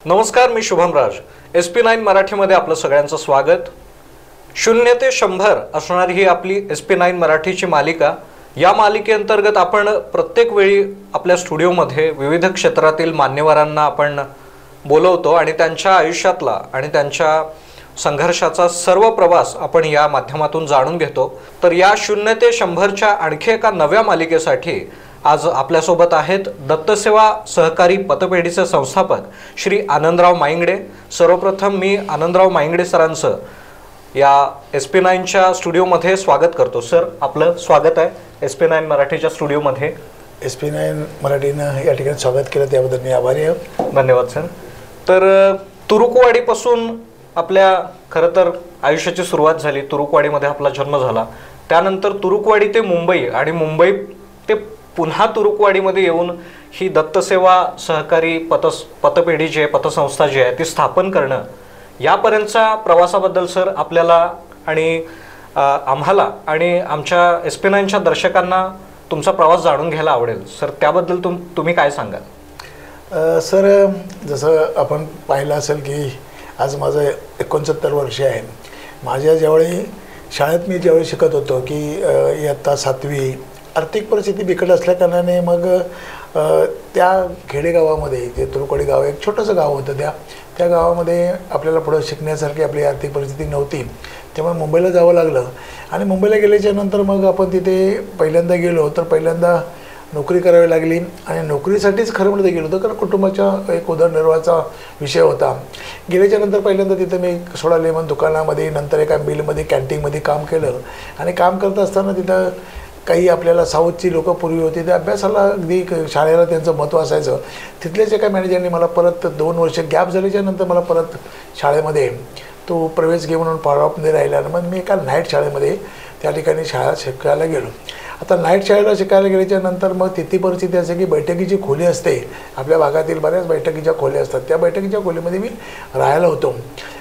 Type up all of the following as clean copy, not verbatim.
नमस्कार, मी शुभम राज. SP9 मराठीमध्ये आपलं सगळ्यांचं स्वागत. 0 ते 100 असणारी ही आपली SP9 मराठीची मालिका. या मालिकेअंतर्गत आपण प्रत्येक वेळी आपल्या स्टुडिओमध्ये विविध क्षेत्रातील मान्यवरांना आपण बोलवतो आणि त्यांच्या आयुष्यातला आणि त्यांच्या संघर्षाचा सर्व प्रवास आपण या माध्यमातून जाणून घेतो. तर या 0 ते 100च्या आणखी एका नव्या मालिकेसाठी आज आपल्यासोबत आहेत दत्तसेवा सहकारी पतपेढीचे संस्थापक श्री आनंदराव माईंगडे. सर्वप्रथम मी आनंदराव माईंगडे सरांचं या SP9च्या स्टुडिओमध्ये स्वागत करतो. सर, आपलं स्वागत आहे SP9 मराठीच्या स्टुडिओमध्ये. SP9 मराठीनं या ठिकाणी स्वागत केलं त्याबद्दल मी आभारी आहे. धन्यवाद सर. तर तुरुकवाडीपासून आपल्या खरं तर आयुष्याची सुरुवात झाली. तुरुकवाडीमध्ये आपला जन्म झाला. त्यानंतर तुरुकवाडी ते मुंबई आणि मुंबई ते पुन्हा तुरुकवाडीमध्ये येऊन ही दत्तसेवा सहकारी पतपेढी जी आहे, पतसंस्था जी आहे ती स्थापन करणं, यापर्यंतच्या प्रवासाबद्दल सर आपल्याला आणि आम्हाला आणि आमच्या SP9च्या दर्शकांना तुमचा प्रवास जाणून घ्यायला आवडेल. सर, त्याबद्दल तुम्ही काय सांगाल? सर, जसं आपण पाहिलं असेल की आज माझं 69 वर्ष आहे. माझ्या ज्यावेळी शाळेत मी ज्यावेळी शिकत होतो की इयत्ता 7वी, आर्थिक परिस्थिती बिकट असल्याकारणाने मग त्या खेडेगावामध्ये, ते तुरुकवाडी गाव एक छोटंसं गाव होतं, त्या गावामध्ये आपल्याला पुढं शिकण्यासारखी आपली आर्थिक परिस्थिती नव्हती. त्यामुळे मुंबईला जावं लागलं. आणि मुंबईला गेल्याच्या नंतर मग आपण तिथे पहिल्यांदा गेलो तर पहिल्यांदा नोकरी करावी लागली. आणि नोकरीसाठीच खरं म्हणजे गेलो होतो, कारण कुटुंबाच्या एक उदरनिर्वाहाचा विषय होता. गेल्याच्या नंतर पहिल्यांदा तिथं मी सोडा लेमन दुकानामध्ये, नंतर एका मिलमध्ये, कॅन्टीनमध्ये काम केलं. आणि काम करत असताना तिथं काही आपल्याला साऊथची लोकं पूर्वी होती, ते अभ्यासाला अगदी शाळेला त्यांचं महत्त्व असायचं. तिथल्याच एका मॅनेजरने मला परत 2 वर्ष गॅप झाल्याच्या नंतर मला परत शाळेमध्ये तो प्रवेश घे म्हणून फॉलोअपमध्ये राहिला. मग मी एका नाईट शाळेमध्ये त्या ठिकाणी शाळा शिकायला गेलो. आता नाईट शाळेला शिकायला गेल्याच्या नंतर मग तिथी परिस्थिती असे की बैठकीची खोली असते, आपल्या भागातील बऱ्याच बैठकीच्या खोल्या असतात, त्या बैठकीच्या खोलीमध्ये मी राहायला होतो.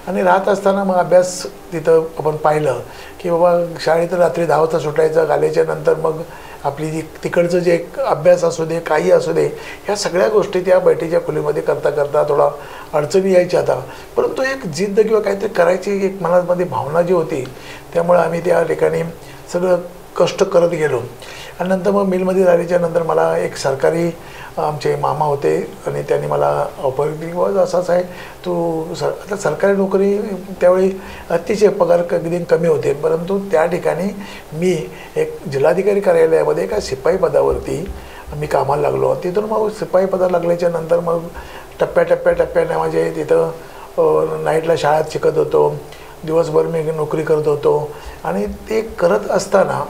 आणि राहत असताना मग अभ्यास तिथं आपण पाहिलं की बाबा शाळेत रात्री 10 वाजता सुटायचं. आल्याच्या नंतर मग आपली जी तिकडचं जे अभ्यास असू दे, काही असू दे, ह्या सगळ्या गोष्टी त्या बैठकीच्या खोलीमध्ये करता करता थोडा अडचणी यायच्या. आता परंतु एक जिद्द किंवा काहीतरी करायची एक मनामध्ये भावना जी होती, त्यामुळे आम्ही त्या ठिकाणी सगळं कष्ट करत गेलो. आणि नंतर मग मिलमध्ये झाल्याच्या नंतर मला एक सरकारी आमचे मामा होते आणि त्यांनी मला ऑफर दिली, बाबा असाच आहे तू आता सरकारी नोकरी. त्यावेळी अतिशय पगार अगदी कमी होते, परंतु त्या ठिकाणी मी एक जिल्हाधिकारी कार्यालयामध्ये एका शिपाई पदावरती मी कामाला लागलो. तिथून मग शिपाई पदाला लागल्याच्या नंतर मग टप्प्याटप्प्याने माझे तिथं नाईटला शाळेत शिकत होतो, दिवसभर मी नोकरी करत होतो. आणि ते करत असताना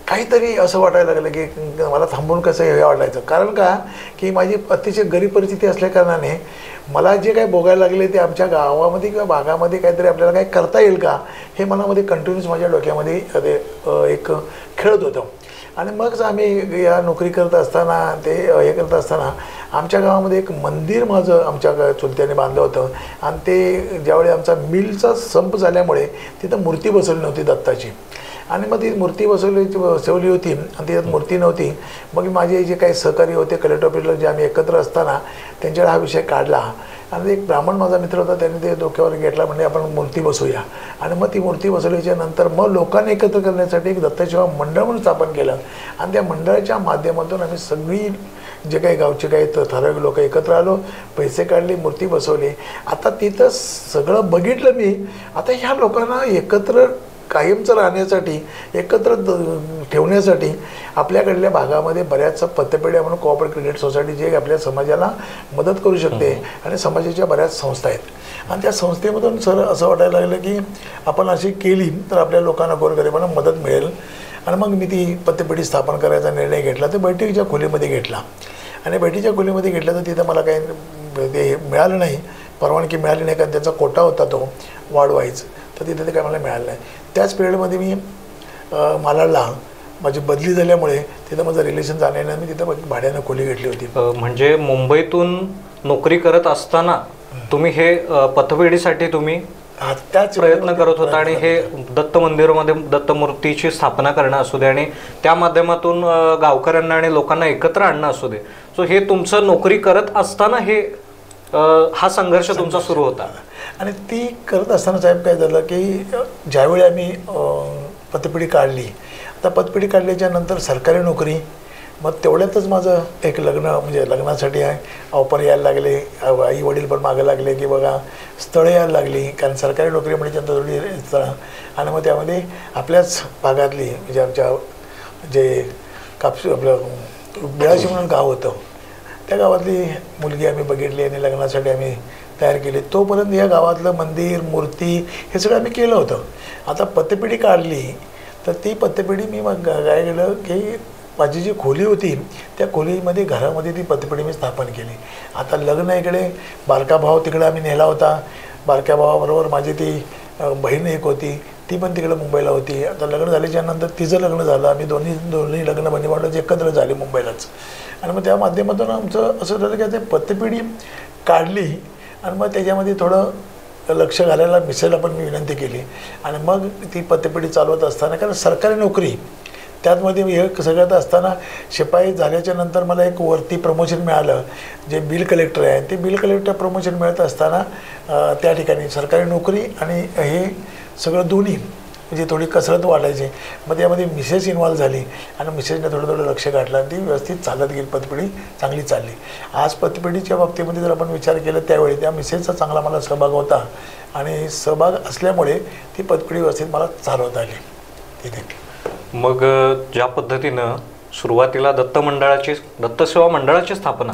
काहीतरी असं वाटायला लागलं की मला थांबून कसं हे वाटायचं. कारण का की माझी अतिशय गरीब परिस्थिती असल्याकारणाने मला जे काही भोगायला लागले ते आमच्या गावामध्ये किंवा भागामध्ये काहीतरी आपल्याला काही करता येईल का, हे मनामध्ये कंटिन्यूस माझ्या डोक्यामध्ये एक खेळत होतं. आणि मगच आम्ही या नोकरी करत असताना ते हे करत असताना आमच्या गावामध्ये एक मंदिर माझं आमच्या चुलत्याने बांधलं होतं. आणि ते ज्यावेळी आमचा मिलचा संप झाल्यामुळे तिथं मूर्ती बसवली नव्हती दत्ताची. आणि मग ती मूर्ती बसवली होती आणि त्यात मूर्ती नव्हती. मग माझे जे काही सहकारी होते कलेक्टर ऑफिसला, जे आम्ही एकत्र असताना त्यांच्याकडे हा विषय काढला. आणि एक ब्राह्मण माझा मित्र होता, त्याने ते डोक्यावर घेतला, म्हणजे आपण मूर्ती बसवूया. आणि मग ती मूर्ती बसवल्याच्या नंतर मग लोकांना एकत्र करण्यासाठी एक दत्तसेवा मंडळ म्हणून स्थापन केलं. आणि त्या मंडळाच्या माध्यमातून आम्ही सगळी जे काही गावचे काही ठराविक लोक एकत्र आलो, पैसे काढले, मूर्ती बसवली. आता तिथं सगळं बघितलं मी. आता ह्या लोकांना एकत्र कायमचं राहण्यासाठी, एकत्र ठेवण्यासाठी आपल्याकडल्या भागामध्ये बऱ्याच पतपेढ्या म्हणून कोऑपरेटिव्ह क्रेडिट सोसायटी जे आपल्या समाजाला मदत करू शकते. आणि समाजाच्या बऱ्याच संस्था आहेत. आणि त्या संस्थेमधून सर असं वाटायला लागलं की आपण अशी केली तर आपल्या लोकांना गोरगरिबांना मदत मिळेल. आणि मग मी ती पतपेढी स्थापन करायचा निर्णय घेतला. तर बैठकीच्या खोलीमध्ये घेतला. आणि बैठकीच्या खोलीमध्ये घेतलं तर तिथं मला काही ते मिळालं नाही, परवानगी मिळाली नाही, कारण त्याचा कोटा होता तो वाढवायचा. तर तिथे ते काय मला मिळालं नाही. त्याच पिरियडमध्ये मी मालाडला माझी बदली झाल्यामुळे तिथं माझं रिलेशन झाल्याने मी तिथं भाड्यानं खोली घेतली होती. म्हणजे मुंबईतून नोकरी करत असताना तुम्ही हे पतपेढीसाठी तुम्ही त्याच प्रयत्न करत होता आणि हे दत्त मंदिरामध्ये दत्तमूर्तीची स्थापना करणं असू दे आणि त्या माध्यमातून गावकऱ्यांना आणि लोकांना एकत्र आणणं असू दे, सो हे तुमचं नोकरी करत असताना हे हा संघर्ष तुमचा सुरू होता. आणि ती करत असताना साहेब काय झालं की ज्यावेळी आम्ही पतपेढी काढली, आता पतपेढी काढल्याच्या नंतर सरकारी नोकरी, मग तेवढ्यातच माझं एक लग्न, म्हणजे लग्नासाठी ऑफर यायला लागले, आई वडील पण मागे लागले की बघा स्थळं यायला लागली, कारण सरकारी नोकरी म्हणजे थोडी स्थळं. आणि मग त्यामध्ये आपल्याच भागातली म्हणजे आमच्या जे कापसूर आपलं बिळाशी म्हणून गाव होतं, त्या गावातली मुलगी आम्ही बघितली आणि लग्नासाठी आम्ही तयार केली. तोपर्यंत या गावातलं मंदिर, मूर्ती हे सगळं आम्ही केलं होतं. आता पतपेढी काढली तर ती पतपेढी मी मग काय केलं की माझी जी खोली होती त्या खोलीमध्ये घरामध्ये ती पतपेढी मी स्थापन केली. आता लग्न इकडे, बारका भाव तिकडे आम्ही नेला होता, बारक्या भावाबरोबर माझी ती बहीण एक होती, ती पण तिकडे मुंबईला होती. आता लग्न झाल्याच्या नंतर तिचं लग्न झालं, आम्ही दोन्ही लग्न बहिणी एकत्र झाले मुंबईलाच. आणि मग त्या माध्यमातून आमचं असं झालं की ते पतपेढी काढली आणि मग त्याच्यामध्ये थोडं लक्ष घालायला मिसेसला पण मी विनंती केली. आणि मग ती पतपेढी चालवत असताना, कारण सरकारी नोकरी त्यातमध्ये हे सगळ्यात असताना शिपाई झाल्याच्या नंतर मला एक वरती प्रमोशन मिळालं, जे बिल कलेक्टर आहे. ते बिल कलेक्टर प्रमोशन मिळत असताना त्या ठिकाणी सरकारी नोकरी आणि हे सगळं दोन्ही म्हणजे थोडी कसरत वाटायची. मग त्यामध्ये मिसेस इन्व्हॉल्व झाली आणि मिसेसने थोडं लक्ष घातलं आणि ती व्यवस्थित चालत गेली, पतपेढी चांगली चालली. आज पतपेढीच्या बाबतीमध्ये जर आपण विचार केला त्यावेळी त्या मिसेसचा चांगला मला सहभाग होता आणि सहभाग असल्यामुळे ती पतपेढी व्यवस्थित मला चालवता आली तिथे. मग ज्या पद्धतीनं सुरुवातीला दत्तसेवा मंडळाची स्थापना,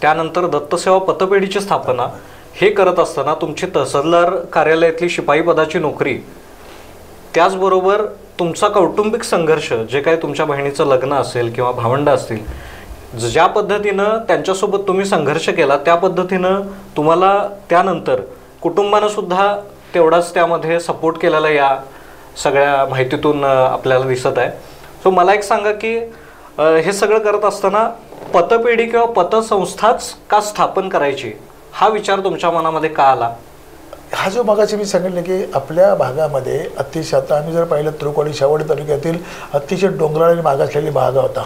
त्यानंतर दत्तसेवा पतपेढीची स्थापना, हे करत असताना तुमची तहसीलदार कार्यालयातली शिपाई पदाची नोकरी, त्याचबरोबर तुमचा कौटुंबिक संघर्ष, जे काही तुमच्या बहिणीचं लग्न असेल किंवा भावंड असतील, ज्या पद्धतीनं त्यांच्यासोबत तुम्ही संघर्ष केला त्या पद्धतीनं तुम्हाला त्यानंतर कुटुंबानं सुद्धा तेवढाच त्यामध्ये सपोर्ट केलेला या सगळ्या माहितीतून आपल्याला दिसत आहे. सो मला एक सांगा की हे सगळं करत असताना पतपेढी किंवा पतसंस्थाच का स्थापन करायची हा विचार तुमच्या मनामध्ये का आला? हा जो मगाशी मी सांगितलं की आपल्या भागामध्ये अतिशय, आता आम्ही जर पाहिलं त्रुकवाडी शावडी तालुक्यातील अतिशय डोंगराळ आणि मागासलेली भाग होता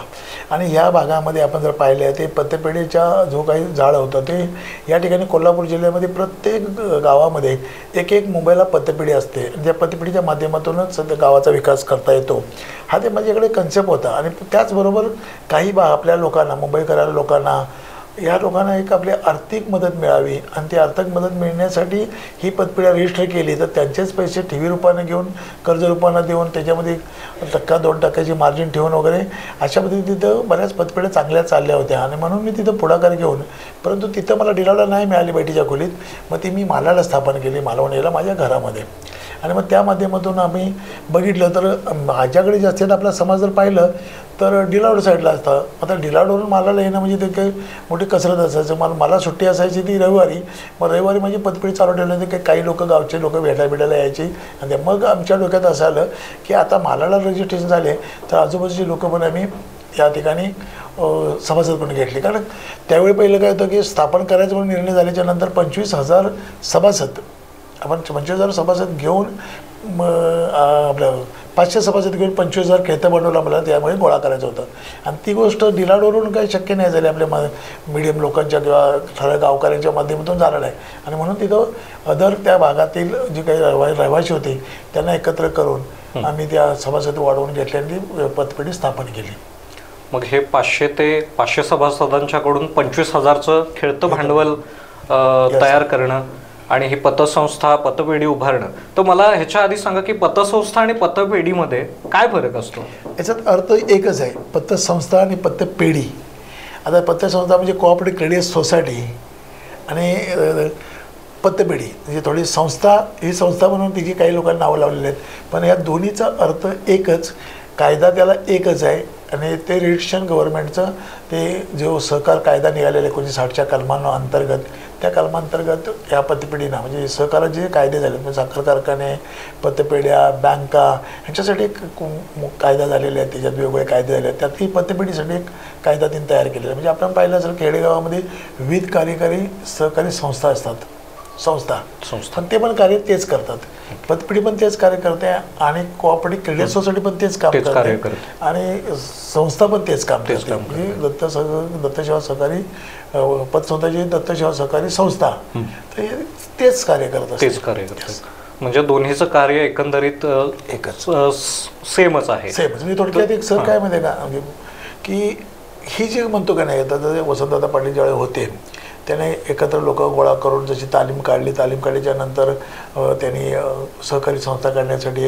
आणि ह्या भागामध्ये आपण जर पाहिलं ते पतपेढीचा जो काही जाळं होतं ते या ठिकाणी कोल्हापूर जिल्ह्यामध्ये प्रत्येक गावामध्ये एक मुंबईला पतपेढी असते आणि त्या पतपेढीच्या माध्यमातूनच त्या गावाचा विकास करता येतो. हा ते माझ्याकडे कन्सेप्ट होता. आणि त्याचबरोबर काही आपल्या लोकांना, मुंबईकरांना लोकांना, या लोकांना एक आपली आर्थिक मदत मिळावी आणि ती आर्थिक मदत मिळण्यासाठी ही पतपेढी रजिस्टर केली तर त्यांचेच पैसे ठेवी रूपानं घेऊन, कर्ज रूपानं देऊन, त्याच्यामध्ये 1-2% मार्जिन ठेवून वगैरे अशा पद्धतीने तिथं बऱ्याच पतपेढ्या चांगल्या चालल्या होत्या. आणि म्हणून मी तिथं पुढाकार घेऊन, परंतु तिथं मला डिलावला नाही मिळाली बैठीच्या खोलीत, मग ती मी मालाला स्थापन केली, मालवणीला माझ्या घरामध्ये. आणि मग त्या माध्यमातून आम्ही बघितलं तर माझ्याकडे जास्तीत आपला समाज जर पाहिलं तर डिलावड साईडला असतं. आता डिलावडवरून मालाला येणं म्हणजे ते काही मोठी कसरत असायचं. मला सुट्टी असायची ती रविवारी, मग रविवारी माझी पतपेढी चालू ठेवली की काही लोक, गावचे लोक भेटायला यायची. आणि मग आमच्या डोक्यात असं आलं की आता मालाला रजिस्ट्रेशन झाले तर आजूबाजूची लोकं पण आम्ही या ठिकाणी सभासद पण घेतली. कारण त्यावेळी पहिलं काय होतं की स्थापन करायचं म्हणून निर्णय झाल्याच्या नंतर 25,000 सभासद, आपण 25,000 सभासद घेऊन आपलं 500 सभासद घेऊन 25,000 खेळतं भांडवल आम्हाला त्यामुळे गोळा करायचं होतं. आणि ती गोष्ट डिलाडवरून काही शक्य नाही झाली आपल्या मिडियम लोकांच्या किंवा ठराविक गावकऱ्यांच्या माध्यमातून झालं नाही. आणि म्हणून तिथं अदर त्या भागातील जे काही रहिवासी होते त्यांना एकत्र करून आम्ही त्या सभासद वाढवून घेतल्या आणि ती पतपेढी स्थापन केली. मग हे 500 ते 500 सभासदांच्याकडून 25,000चं खेळतं भांडवल तयार करणं आणि ही पतसंस्था, पतपेढी उभारणं, तर मला ह्याच्या आधी सांगा की पतसंस्था आणि पतपेढीमध्ये काय फरक असतो? याच्यात अर्थ एकच आहे, पतसंस्था आणि पतपेढी. आता पतसंस्था म्हणजे कोऑपरेटिव्ह क्रेडिट सोसायटी आणि पतपेढी म्हणजे थोडी संस्था, ही संस्था म्हणून तिची काही लोकांना नावं लावलेली आहेत, पण या दोन्हीचा अर्थ एकच, कायदा त्याला एकच आहे. आणि ते रजिस्ट्रेशन गव्हर्नमेंटचं ते जो सहकार कायदा निघालेला 1960च्या कलमांतर्गत, त्या कलमांतर्गत या पतपेढींना म्हणजे सहकाराचे जे कायदे झाले म्हणजे साखर कारखाने, पतपेढ्या, बँका ह्यांच्यासाठी एक कायदा झालेले आहेत, त्याच्यात वेगवेगळे कायदे झाले आहेत. त्यात ही पतपेढीसाठी एक कायदा त्यांनी तयार केलेला आहे. म्हणजे आपण पाहिलं असेल खेडेगावामध्ये विविध कार्यकारी सहकारी संस्था असतात संस्था पण ते पण कार्य तेच करतात. पतपिढी पण तेच कार्य करते आणि कोऑपरेटिव्ह क्रेडिट सोसायटी पण तेच काम करते आणि संस्था पण तेच काम करते. म्हणजे दत्तसेवा सहकारी पतसंस्थाची दत्तसेवा सहकारी संस्था तेच कार्य करतात. म्हणजे दोन्हीचं कार्य एकंदरीत एकच सेमच आहे. सेमच. म्हणजे थोडक्यात एक सर काय माहिती आहे का की ही जी म्हणतो का नाही आता वसंतदादा पाटील ज्यावेळी होते त्याने एकत्र लोक गोळा करून जशी तालीम काढल्याच्या नंतर त्यांनी सहकारी संस्था काढण्यासाठी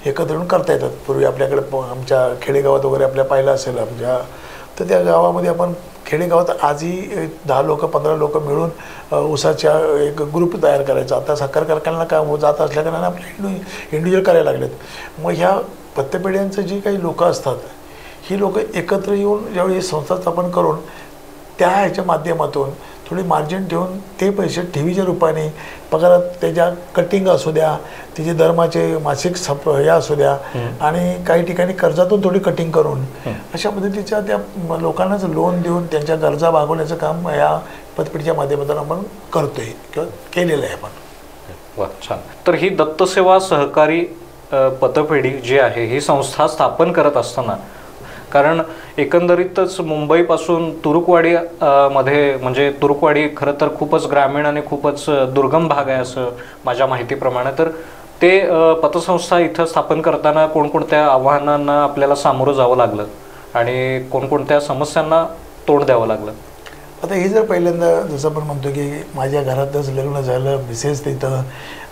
एकत्र येऊन करता येतात. पूर्वी आपल्याकडे आमच्या खेडेगावात वगैरे आपल्या पाहिलं असेल आमच्या तर त्या गावामध्ये आपण खेडेगावात आजही 10 लोक 15 लोक मिळून ऊसाच्या एक ग्रुप तयार करायचा. आता साखर कारखान्याला काय जात असल्याकारणाने आपले इंडिव्हिज्युअल करायला लागलेत. मग ह्या पत्तपेढ्यांचं जी काही लोक असतात ही लोक एकत्र येऊन ज्यावेळी संस्था स्थापन करून त्या ह्याच्या माध्यमातून थोडी मार्जिन ठेवून ते पैसे ठेवीच्या रूपाने पगारात त्याच्या कटिंग असू द्या तिचे धर्माचे मासिक हे असू द्या आणि काही ठिकाणी कर्जातून थोडी कटिंग करून अशा पद्धतीच्या त्या लोकांनाच लोन देऊन त्यांच्या गरजा भागवण्याचं काम या पतपेढीच्या माध्यमातून आपण करतोय किंवा केलेलं आहे आपण. वा छान. तर ही दत्तसेवा सहकारी पतपेढी जी आहे ही संस्था स्थापन करत असताना कारण एकंदरीतच मुंबईपासून तुरुकवाडी मध्ये म्हणजे तुरुकवाडी खरं तर खूपच ग्रामीण आणि खूपच दुर्गम भाग आहे असं माझ्या माहितीप्रमाणे. तर ते पतसंस्था इथं स्थापन करताना कोणकोणत्या आव्हानांना आपल्याला सामोरं जावं लागलं आणि कोणकोणत्या समस्यांना तोंड द्यावं लागलं? आता हे जर पहिल्यांदा जसं आपण म्हणतो की माझ्या घरातच लग्न झालं मिसेस तिथं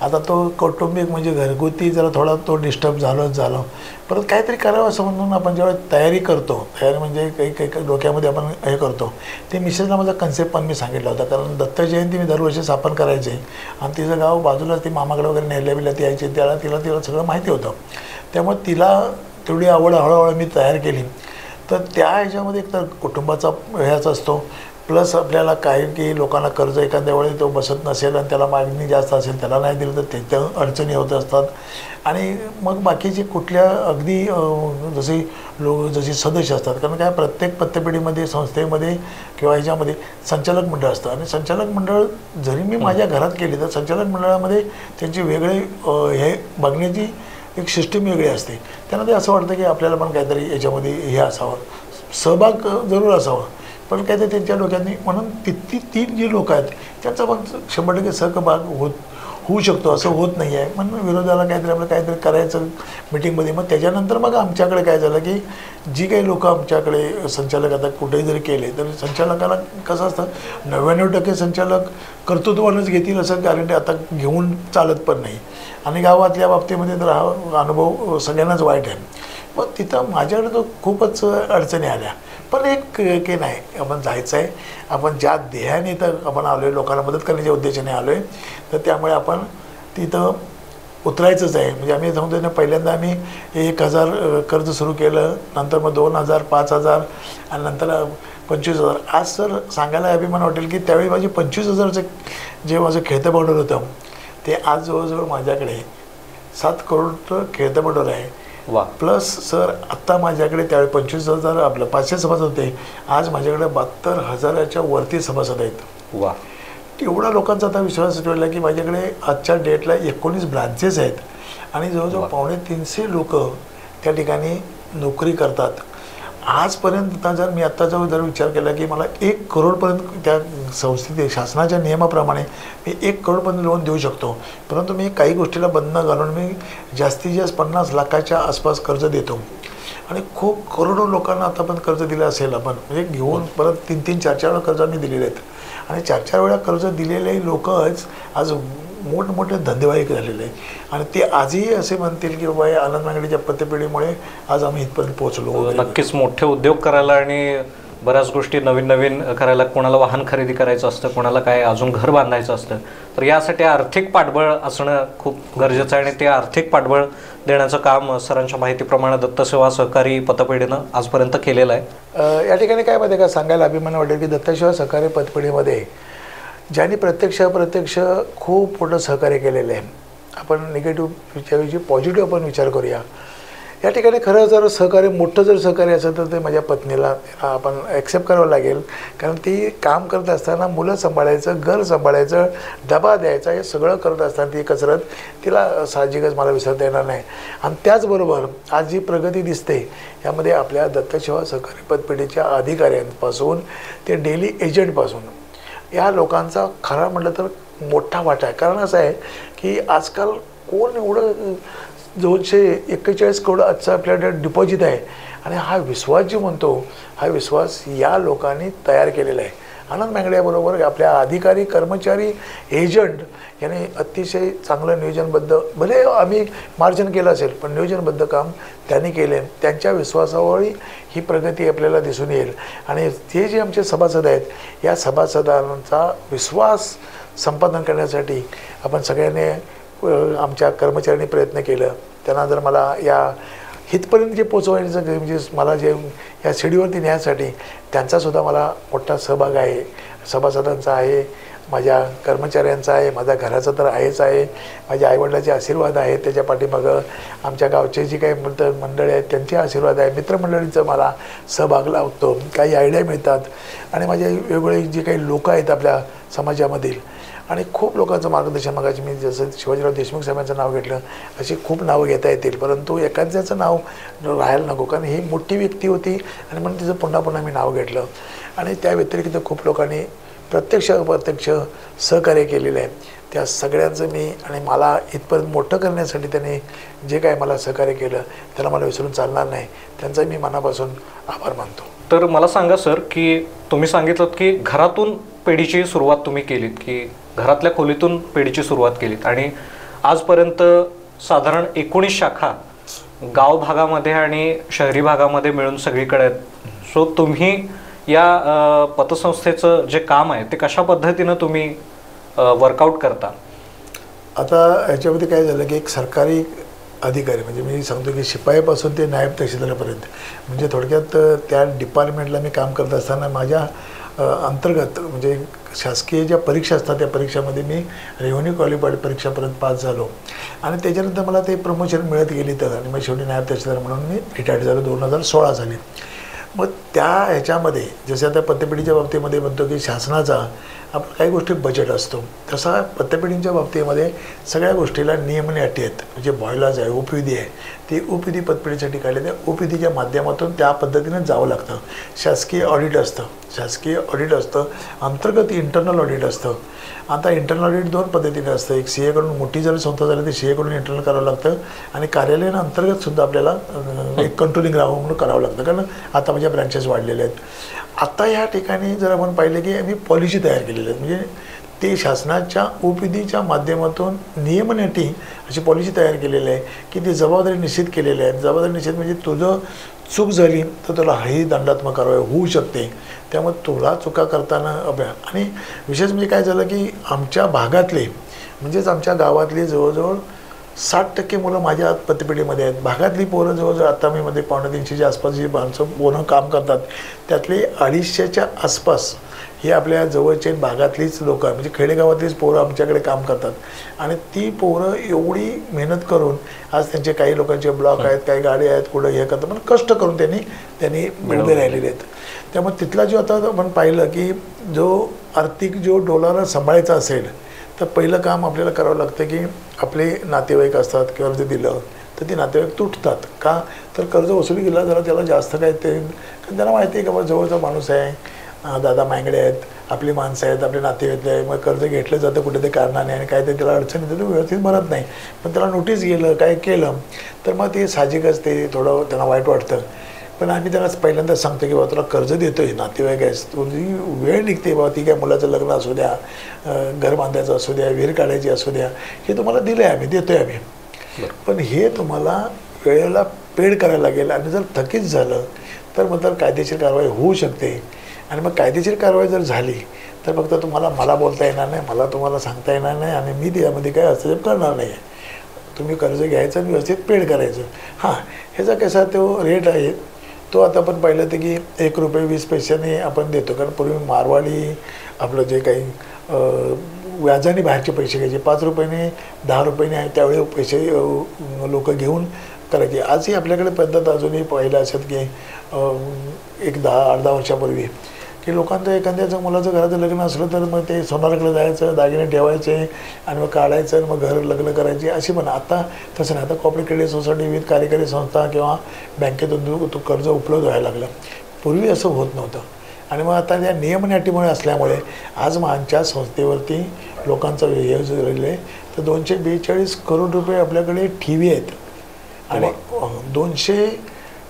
आता तो कौटुंबिक म्हणजे घरगुती जरा थोडा तो डिस्टर्ब झालं परत काहीतरी करावं असं म्हणून आपण जेव्हा तयारी करतो तयारी म्हणजे काही डोक्यामध्ये आपण हे करतो ते मिसेसला माझा कन्सेप्ट पण मी सांगितला होता. कारण दत्त जयंती मी दरवर्षी स्थापन करायचे आणि तिचं गाव बाजूलाच ती मामाकडे वगैरे नेल्या बिल्या ती यायची तिला सगळं माहिती होतं. त्यामुळे तिला तेवढी आवड हळूहळू मी तयार केली. तर त्या ह्याच्यामध्ये एक तर कुटुंबाचा ह्याच असतो प्लस आपल्याला काही की लोकांना कर्ज एखाद्या वेळी तो बसत नसेल आणि त्याला मागणी जास्त असेल त्याला नाही दिलं तर त्याच्या अडचणी होत असतात. आणि मग बाकीचे कुठल्या अगदी जशी सदस्य असतात कारण काय प्रत्येक पतपेढीमध्ये संस्थेमध्ये किंवा ह्याच्यामध्ये संचालक मंडळ असतं आणि संचालक मंडळ जरी मी माझ्या घरात केली तर संचालक मंडळामध्ये त्यांची वेगळे हे बघण्याची एक सिस्टीम वेगळी असते. त्यांना ते असं वाटतं की आपल्याला पण काहीतरी याच्यामध्ये हे असावं सहभाग जरूर असावा पण काय ते त्यांच्या डोक्यांनी म्हणून तीन जी लोक आहेत त्यांचा पण 100% सहभाग होऊ शकतो असं होत नाही आहे. म्हणून विरोधाला काहीतरी करायचं मिटिंगमध्ये. मग त्याच्यानंतर मग आमच्याकडे काय झालं की जी काही लोक आमच्याकडे संचालक आता कुठेही जरी केले तर संचालकाला कसं असतं 99% संचालक कर्तृत्वानंच घेतील असं गॅरंटी आता घेऊन चालत पण नाही आणि गावातल्या बाबतीमध्ये तर हा अनुभव सगळ्यांनाच वाईट आहे. मग तिथं माझ्याकडे तो खूपच अडचणी आल्या पण एक की नाही आपण जायचं आहे आपण ज्या ध्येयाने तर आपण आलो आहे लोकांना मदत करण्याच्या उद्देशाने आलो आहे तर त्यामुळे आपण तिथं उतरायचंच आहे. म्हणजे आम्ही सांगतो ना पहिल्यांदा आम्ही 1000 कर्ज सुरू केलं नंतर मग 2000 5000 आणि नंतर 25000. आज सर सांगायला अभिमान वाटेल की त्यावेळी माझे 25000चं जे माझं खेळतं भांडवल होतं ते आज जवळजवळ माझ्याकडे 7 करोड खेळतं भांडवल आहे. वा. प्लस सर आत्ता माझ्याकडे त्यावेळी 25000 आपलं 500 सभासद होते आज माझ्याकडे 72,000च्या वरती सभासद आहेत. वा. एवढा लोकांचा आता विश्वास ठेवला की माझ्याकडे आजच्या डेटला 19 ब्रांचेस आहेत आणि जवळजवळ 250 लोक त्या ठिकाणी नोकरी करतात. आजपर्यंत जर मी जर विचार केला की मला 1 करोडपर्यंत त्या संस्थेत शासनाच्या नियमाप्रमाणे मी 1 करोडपर्यंत लोन देऊ शकतो परंतु मी काही गोष्टीला बंधनं घालून मी जास्तीत जास्त 50 लाखाच्या आसपास कर्ज देतो आणि खूप करोडो लोकांना आता पण कर्ज दिलं असेल आपण म्हणजे घेऊन परत 3-3 4-4 वेळा कर्ज आम्ही दिलेले आहेत आणि 4-4 वेळा कर्ज दिलेले लोकच आज मोठमोठे धंदेवाईक झालेले आहे आणि ते आजही असे म्हणतील की बाबा आनंद मांगडेच्या पतपेढीमुळे आज आम्ही इथपर्यंत पोहोचलो. नक्कीच मोठे उद्योग करायला आणि बऱ्याच गोष्टी नवीन करायला कोणाला वाहन खरेदी करायचं असतं कोणाला काय अजून घर बांधायचं असतं तर यासाठी आर्थिक पाठबळ असणं खूप गरजेचं आहे आणि ते आर्थिक पाठबळ देण्याचं काम सरांच्या माहितीप्रमाणे दत्तसेवा सहकारी पतपेढीनं आजपर्यंत केलेलं आहे. या ठिकाणी काय माहिती का सांगायला अभिमान वाटेल की दत्तसेवा सहकारी पतपेढीमध्ये ज्यांनी प्रत्यक्ष खूप मोठं सहकार्य केलेलं आहे. आपण निगेटिव्हच्या ऐवजी पॉझिटिव्ह आपण विचार करूया. या ठिकाणी खरं जर सहकार्य मोठं जर सहकार्य असेल तर ते माझ्या पत्नीला आपण ॲक्सेप्ट करावं लागेल, कारण ती काम करत असताना मुलं सांभाळायचं, घर सांभाळायचं, डबा द्यायचा, हे सगळं करत असताना ती कसरत तिला साहजिकच मला विसरता येणार नाही. आणि त्याचबरोबर आज जी प्रगती दिसते यामध्ये आपल्या दत्तसेवा सहकारी पतपेढीच्या अधिकाऱ्यांपासून ते डेली एजंटपासून या लोकांचा खरा म्हटलं तर मोठा वाटा आहे. कारण असं आहे की आजकाल कोण एवढं 241 करोड आजचा आपल्याकडे डिपॉझिट आहे, आणि हा विश्वास जो म्हणतो हा विश्वास या लोकांनी तयार केलेला आहे. आनंद मेंगड्याबरोबर आपल्या अधिकारी, कर्मचारी, एजंट याने अतिशय चांगलं नियोजनबद्ध, भले आम्ही मार्जिन केलं असेल पण नियोजनबद्ध काम त्यांनी केले. त्यांच्या विश्वासावर ही प्रगती आपल्याला दिसून येईल. आणि ते जे आमचे सभासद आहेत या सभासदांचा विश्वास संपादन करण्यासाठी आपण सगळ्यांनी आमच्या कर्मचाऱ्यांनी प्रयत्न केलं. त्यांना जर मला या इथपर्यंत जे पोचवायचं म्हणजे मला जे या शिडीवरती न्यायसाठी त्यांचासुद्धा मला मोठा सहभाग आहे, सभासदांचा आहे, माझ्या कर्मचाऱ्यांचा आहे, माझ्या घराचा तर आहेच आहे, माझ्या आईवडिलांचे आशीर्वाद आहेत त्याच्या पाठीमागं, आमच्या गावचे जी काही मंडळी आहेत त्यांचे आशीर्वाद आहे, मित्रमंडळींचा मला सहभाग लावतो, काही आयडिया मिळतात. आणि माझे वेगवेगळे जे काही लोक आहेत आपल्या समाजामधील आणि खूप लोकांचं मार्गदर्शन. मगाशी मी जसं शिवाजीराव देशमुख साहेबांचं नाव घेतलं अशी खूप नावं घेता येतील, परंतु एखाद्याचं नाव राहायला नको, कारण ही मोठी व्यक्ती होती आणि म्हणून तिचं पुन्हा पुन्हा मी नाव घेतलं. आणि त्या व्यतिरिक्त खूप लोकांनी प्रत्यक्ष अप्रत्यक्ष सहकार्य केलेलं आहे. त्या सगळ्यांचं मी आणि मला इथपर्यंत मोठं करण्यासाठी त्यांनी जे काय मला सहकार्य केलं त्याला मला विसरून चालणार नाही. त्यांचा मी मनापासून आभार मानतो. तर मला सांगा सर, की तुम्ही सांगितलं की घरातून पेढीची सुरुवात तुम्ही केलीत, की घरातल्या खोलीतून पेढीची सुरुवात केलीत आणि आजपर्यंत साधारण 19 शाखा गाव भागामध्ये आणि शहरी भागामध्ये मिळून सगळीकडे आहेत. सो तुम्ही या पतसंस्थेचं जे काम आहे ते कशा पद्धतीनं तुम्ही वर्कआउट करता? आता ह्याच्यामध्ये काय झालं की एक सरकारी अधिकारी म्हणजे मी सांगतो की शिपाईपासून ते नायब तहसीलदारापर्यंत म्हणजे थोडक्यात त्या डिपार्टमेंटला मी काम करत असताना माझ्या अंतर्गत म्हणजे शासकीय ज्या परीक्षा असतात त्या परीक्षामध्ये मी रेव्हेन्यू क्वालिफाईड परीक्षापर्यंत पास झालो. आणि त्याच्यानंतर मला ते प्रमोशन मिळत गेली तर आणि मग शेवटी नायब तहसीलदार म्हणून मी रिटायर्ड झालो 2016 साली. मग त्या ह्याच्यामध्ये जसं आता पतपेढीच्या बाबतीमध्ये म्हणतो की शासनाचा आपण काही गोष्टी बजेट असतो, तसा पतपेढींच्या बाबतीमध्ये सगळ्या गोष्टीला नियम आणि अटी आहेत. म्हणजे बॉयलाज आहे, ओपीडी आहे, ती ओपीडी पतपेढीसाठी काढली, त्या ओपीडीच्या माध्यमातून त्या पद्धतीने जावं लागतं. शासकीय ऑडिट असतं, अंतर्गत इंटरनल ऑडिट असतं. आता इंटरनल ऑडिट 2 पद्धतीने असतं. एक CA कडून मोठी जर संस्था झाली तर CA कडून इंटरनल करावं लागतं आणि कार्यालयीन अंतर्गतसुद्धा आपल्याला एक कंट्रोलिंग राहावं म्हणून करावं लागतं, कारण आता माझ्या ब्रँचेस वाढलेले आहेत. आता या ठिकाणी जर आपण पाहिलं की आम्ही पॉलिसी तयार केलेली आहे, म्हणजे ते शासनाच्या ओपीडीच्या माध्यमातून नियम आणि अटी अशी पॉलिसी तयार केलेली आहे की ती जबाबदारी निश्चित केलेली आहे. जबाबदारी निश्चित म्हणजे तुझं चूक झाली तर तुला ही दंडात्मक कारवाई होऊ शकते. त्यामुळे तुला चुका करताना आणि विशेष म्हणजे काय झालं की आमच्या भागातले म्हणजेच आमच्या गावातली जवळजवळ 60% मुलं माझ्या पतपेढीमध्ये आहेत. भागातली पोरं जवळजवळ आता मी मध्ये 250च्या आसपास जी माणसं पोरं काम करतात त्यातले 250च्या आसपास हे आपल्या जवळचे भागातलीच लोक म्हणजे खेडेगावातलीच पोरं आमच्याकडे काम करतात. आणि ती पोरं एवढी मेहनत करून आज त्यांचे काही लोकांचे ब्लॉक आहेत, काही गाडी आहेत, कुठं हे करतात, पण कष्ट करून त्यांनी मिळवले राहिलेले आहेत. त्यामुळे तिथला जो आता आपण पाहिलं की जो आर्थिक जो डोलारा सांभाळायचा असेल तर पहिलं काम आपल्याला करावं लागतं की आपले नातेवाईक असतात, कर्ज दिलं तर ते नातेवाईक तुटतात का, तर कर्ज वसुली केला जरा त्याला जास्त काय ते, कारण त्यांना माहिती आहे की बाबा जवळचा माणूस आहे, दादा मांगडे आहेत, आपली माणसं आहेत, आपले नातेवाईक आहे, मग कर्ज घेतलं जातं कुठे ते कारणाने आणि काय ते त्याला अडचण येते, तो व्यवस्थित भरत नाही. पण त्याला नोटीस गेलं काय केलं तर मग ते साहजिकच ते थोडं त्यांना वाईट वाटतं. पण आम्ही त्यांना पहिल्यांदा सांगतो की बाबा तुला कर्ज देतो आहे, नातेवाईक आहेस, तुझी वेळ निघते बाबा, ती काय मुलाचं लग्न असू द्या, घर बांधायचं असू द्या, विहीर काढायची असू द्या, हे तुम्हाला दिलं आहे आम्ही, देतो आहे आम्ही, पण हे तुम्हाला वेळेला पेड करायला लागेल. आणि जर थकीत झालं तर मग तर कायदेशीर कारवाई होऊ शकते. आणि मग कायदेशीर कारवाई जर झाली तर फक्त तुम्हाला मला बोलता येणार नाही, मला तुम्हाला सांगता येणार नाही आणि मी त्यामध्ये काय हस्तक्षेप करणार नाही. तुम्ही कर्ज घ्यायचं आणि व्यवस्थित पेड करायचं. हां, ह्याचा कसा तो रेट आहे तो आता आपण पाहिलं तर की ₹1.20 आपण देतो, कारण पूर्वी मारवाडी आपलं जे काही व्याजाने बाहेरचे पैसे घ्यायचे, ₹5 ₹10 आहे त्यावेळी पैसे लोक घेऊन करायची. आजही आपल्याकडे पद्धत अजूनही पाहिलं असेल की एक 10-10 वर्षापूर्वी की लोकांचं एखाद्याचं मुलाचं घराचं लग्न असलं तर मग ते सोनाराकडे जायचं, दागिने ठेवायचे आणि मग काढायचं आणि मग घर लग्न करायची अशी. पण आता तसं नाही. आता कॉर्पोरेट क्रेडिट सोसायटी, विविध कार्यकारी संस्था किंवा बँकेतून तो कर्ज उपलब्ध व्हायला लागलं. पूर्वी असं होत नव्हतं. आणि मग आता त्या नियम आणि अटीमुळे असल्यामुळे आज आमच्या संस्थेवरती लोकांचा व्यय झालेला आहे. तर 242 करोड रुपये आपल्याकडे ठेवी आहेत आणि 200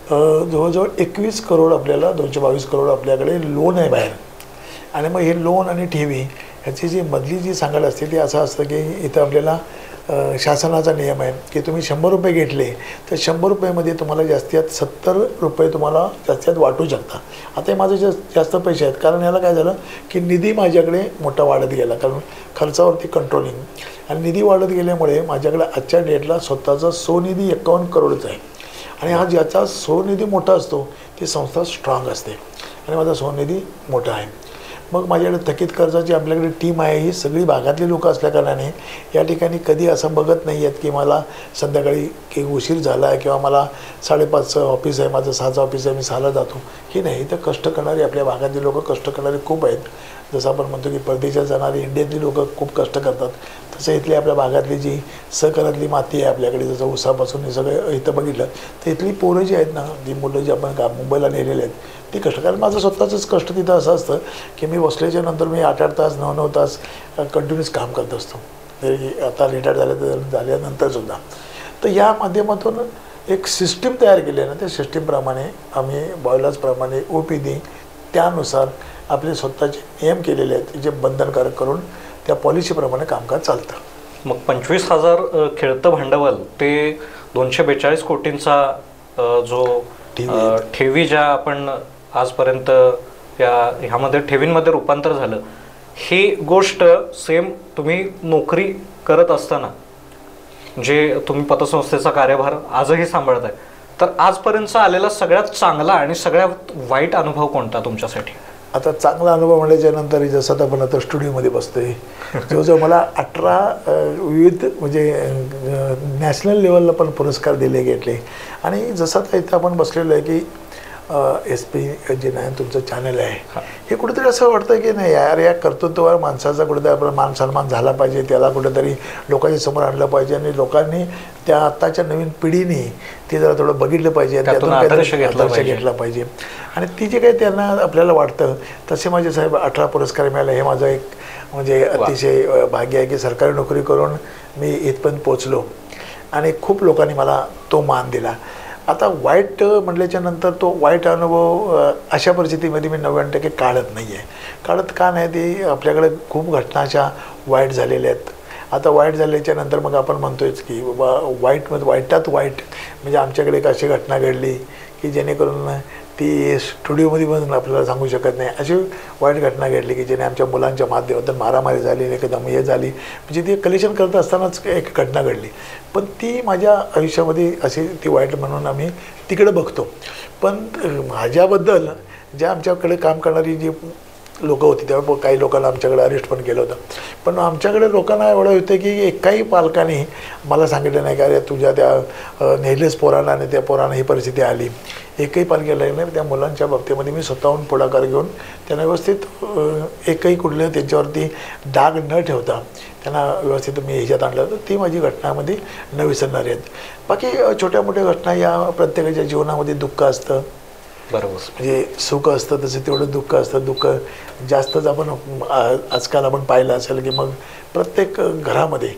जवळजवळ 21 करोड आपल्याला 222 करोड आपल्याकडे लोन आहे बाहेर. आणि मग हे लोन आणि ठेवी ह्याची जी मधली जी सांगायला असते ती असं असतं की इथं आपल्याला शासनाचा नियम आहे की तुम्ही 100 रुपये घेतले तर 100 रुपयामध्ये तुम्हाला जास्तीत 70 रुपये तुम्हाला जास्तीत वाटू शकता. आता हे माझे जास्त पैसे आहेत कारण याला काय झालं की निधी माझ्याकडे मोठा वाढत गेला कारण खर्चावरती कंट्रोलिंग. आणि निधी वाढत गेल्यामुळे माझ्याकडे आजच्या डेटला स्वतःचा स्वनिधी 51 करोडचा आहे. आणि हा ज्याचा स्वनिधी मोठा असतो ती संस्था स्ट्रॉंग असते आणि माझा स्वनिधी मोठा आहे. मग माझ्याकडे थकीत कर्जाची आपल्याकडे टीम आहे. ही सगळी भागातली लोकं असल्याकारणाने या ठिकाणी कधी असं बघत नाही आहेत की मला संध्याकाळी की उशीर झाला आहे किंवा मला 5:30चं ऑफिस आहे, माझं 6चं ऑफिस आहे, मी 6ला जातो. ही नाही. तर कष्ट करणारी आपल्या भागातली लोकं कष्ट करणारी खूप आहेत. जसं आपण म्हणतो की परदेशात जाणारी इंडियातली लोकं खूप कष्ट करतात तसं इथली आपल्या भागातली जी सहकारातली माती आहे आपल्याकडे जसं उसापासून हे सगळं इथं बघितलं तर इथली पोरं जी आहेत ना, जी मुलं जी आपण मुंबईला नेलेली आहेत ती कष्ट. कारण माझं स्वतःचंच कष्ट तिथं असं असतं की मी बसल्याच्या नंतर मी 8-8 तास 9-9 तास कंटिन्यूस काम करत असतो. तरी आता रिटायर झाल्यानंतरसुद्धा. तर या माध्यमातून एक सिस्टीम तयार केली आहे ना, त्या सिस्टीमप्रमाणे आम्ही बॉयलर्सप्रमाणे OPD त्यानुसार आपले स्वतःचे नियम केलेले आहेत जे बंधनकारक करून त्या पॉलिसीप्रमाणे कामकाज चालतं. मग 25,000 खेळतं भांडवल ते 242 कोटींचा जो ठेवी ज्या आपण आजपर्यंत ह्यामध्ये ठेवींमध्ये रूपांतर झालं, ही गोष्ट सेम तुम्ही नोकरी करत असताना जे तुम्ही पतसंस्थेचा कार्यभार आजही सांभाळताय, तर आजपर्यंतचा आलेला सगळ्यात चांगला आणि सगळ्यात वाईट अनुभव कोणता तुमच्यासाठी? आता चांगला अनुभव म्हणायच्या नंतर जसं आता आपण आता स्टुडिओमध्ये बसतोय जवळजवळ मला 18 विविध म्हणजे नॅशनल लेवलला पण पुरस्कार घेतले. आणि जसं आता इथं आपण बसलेलो आहे की SP जे नाही तुमचं चॅनल आहे हे कुठेतरी असं वाटतं की नाही यार या कर्तृत्वावर माणसाचा कुठेतरी आपला मान सन्मान झाला पाहिजे, त्याला कुठेतरी लोकांच्या समोर आणलं पाहिजे आणि लोकांनी त्या आत्ताच्या नवीन पिढीने ते जरा थोडं बघितलं पाहिजे, त्यातून आदर्श घेतला पाहिजे. आणि ती जे काही त्यांना आपल्याला वाटतं तसे माझे साहेब 18 पुरस्कार मिळाले. हे माझं एक म्हणजे अतिशय भाग्य आहे की सरकारी नोकरी करून मी इथपर्यंत पोचलो आणि खूप लोकांनी मला तो मान दिला. आता वाईट म्हटल्याच्या नंतर तो वाईट अनुभव अशा परिस्थितीमध्ये मी 90% काढत नाही आहे. काढत का नाही, ते आपल्याकडे खूप घटना अशा वाईट झालेल्या आहेत. आता वाईट झाल्याच्या नंतर मग आपण म्हणतोयच की बाबा वाईटात वाईट म्हणजे आमच्याकडे एक अशी घटना घडली की जेणेकरून ती स्टुडिओमध्ये पण आपल्याला सांगू शकत नाही. अशी वाईट घटना घडली की जेणे आमच्या मुलांच्या माध्यमातून मारामारी झाली, एकदम हे झाली. म्हणजे ती कलेक्शन करत असतानाच एक घटना घडली. पण ती माझ्या आयुष्यामध्ये अशी ती वाईट म्हणून आम्ही तिकडे बघतो. पण माझ्याबद्दल ज्या आमच्याकडे काम करणारी जी लोकं होती त्यावेळी काही लोकांना आमच्याकडे अरेस्ट पण केलं होतं. पण आमच्याकडे लोकांना एवढं होतं की एकाही पालकाने मला सांगितलं नाही का अरे तुझ्या त्या नेहलेस पोरांना आणि त्या पोरांना ही परिस्थिती आली. एकही पालकाला नाही. त्या मुलांच्या बाबतीमध्ये मी स्वतःहून पुढाकार घेऊन त्यांना व्यवस्थित एकही कुठलं त्यांच्यावरती डाग न ठेवता त्यांना व्यवस्थित मी ह्याच्यात आणलं. तर ती माझी घटनामध्ये न विसरणारी आहेत. बाकी छोट्या मोठ्या घटना या प्रत्येकाच्या जीवनामध्ये दुःख असतं, बरोबर. म्हणजे सुख असतं तसं तेवढं दुःख असतं. दुःख जास्तच आपण आजकाल आपण पाहिलं असेल की मग प्रत्येक घरामध्ये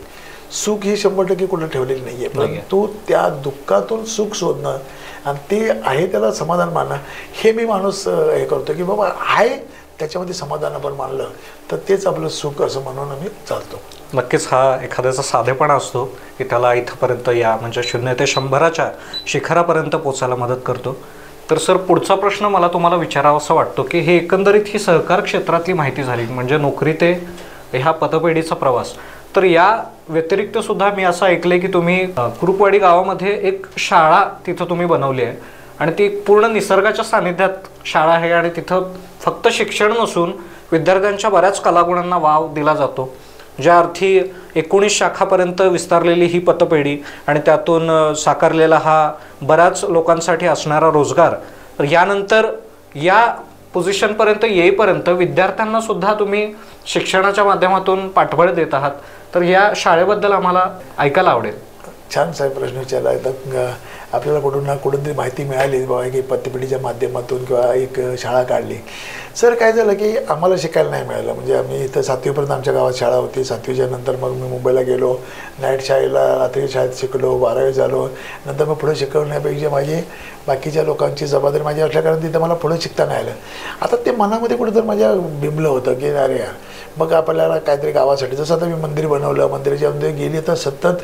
सुख ही 100% कुठं ठेवलेली नाही आहे. परंतु त्या दुःखातून सुख शोधणं आणि ते आहे त्याला समाधान मानणं हे मी माणूस हे करतो की बाबा आहे त्याच्यामध्ये समाधान आपण मानलं तर तेच आपलं सुख असं म्हणून आम्ही चालतो. नक्कीच हा एखाद्याचा साधेपणा असतो की त्याला इथंपर्यंत या म्हणजे 0 ते 100च्या शिखरापर्यंत पोचायला मदत करतो. तर सर पुढचा प्रश्न मला तुम्हाला विचारावा असं वाटतो की हे एकंदरीत ही सहकार क्षेत्रातली माहिती झाली म्हणजे नोकरी ते ह्या पतपेढीचा प्रवास. तर या व्यतिरिक्त सुद्धा मी असं ऐकलंय की तुम्ही कुरुपवाडी गावामध्ये एक शाळा तिथं तुम्ही बनवली आहे आणि ती पूर्ण निसर्गाच्या सानिध्यात शाळा आहे आणि तिथं फक्त शिक्षण नसून विद्यार्थ्यांच्या बऱ्याच कलागुणांना वाव दिला जातो. ज्या अर्थी 19 शाखापर्यंत विस्तारलेली ही पतपेढी आणि त्यातून साकारलेला हा बऱ्याच लोकांसाठी असणारा रोजगार, तर यानंतर या पोझिशनपर्यंत येईपर्यंत विद्यार्थ्यांना सुद्धा तुम्ही शिक्षणाच्या माध्यमातून पाठबळ देत आहात, तर या शाळेबद्दल आम्हाला ऐकायला आवडेल. छान साहेब प्रश्न विचारला. तर आपल्याला कुठून ना कुठून तरी माहिती मिळाली बाबा की पतपेढीच्या माध्यमातून किंवा एक शाळा काढली. सर काय झालं की आम्हाला शिकायला नाही मिळालं. म्हणजे आम्ही इथं 7वीपर्यंत आमच्या गावात शाळा होती. 7वीच्या नंतर मग मी मुंबईला गेलो, नाईट शाळेला रात्री शाळेत शिकलो, 12वी झालो. नंतर मग पुढे शिकवण्यापेक्षा माझी बाकीच्या लोकांची जबाबदारी माझी असल्याकारण तिथं मला पुढे शिकता नाही आलं. आता ते मनामध्ये कुठेतरी माझ्या बिंबलं होतं की अरे यार मग आपल्याला काहीतरी गावासाठी, जसं आता मी मंदिर बनवलं, मंदिराच्या मध्ये गेली तर सतत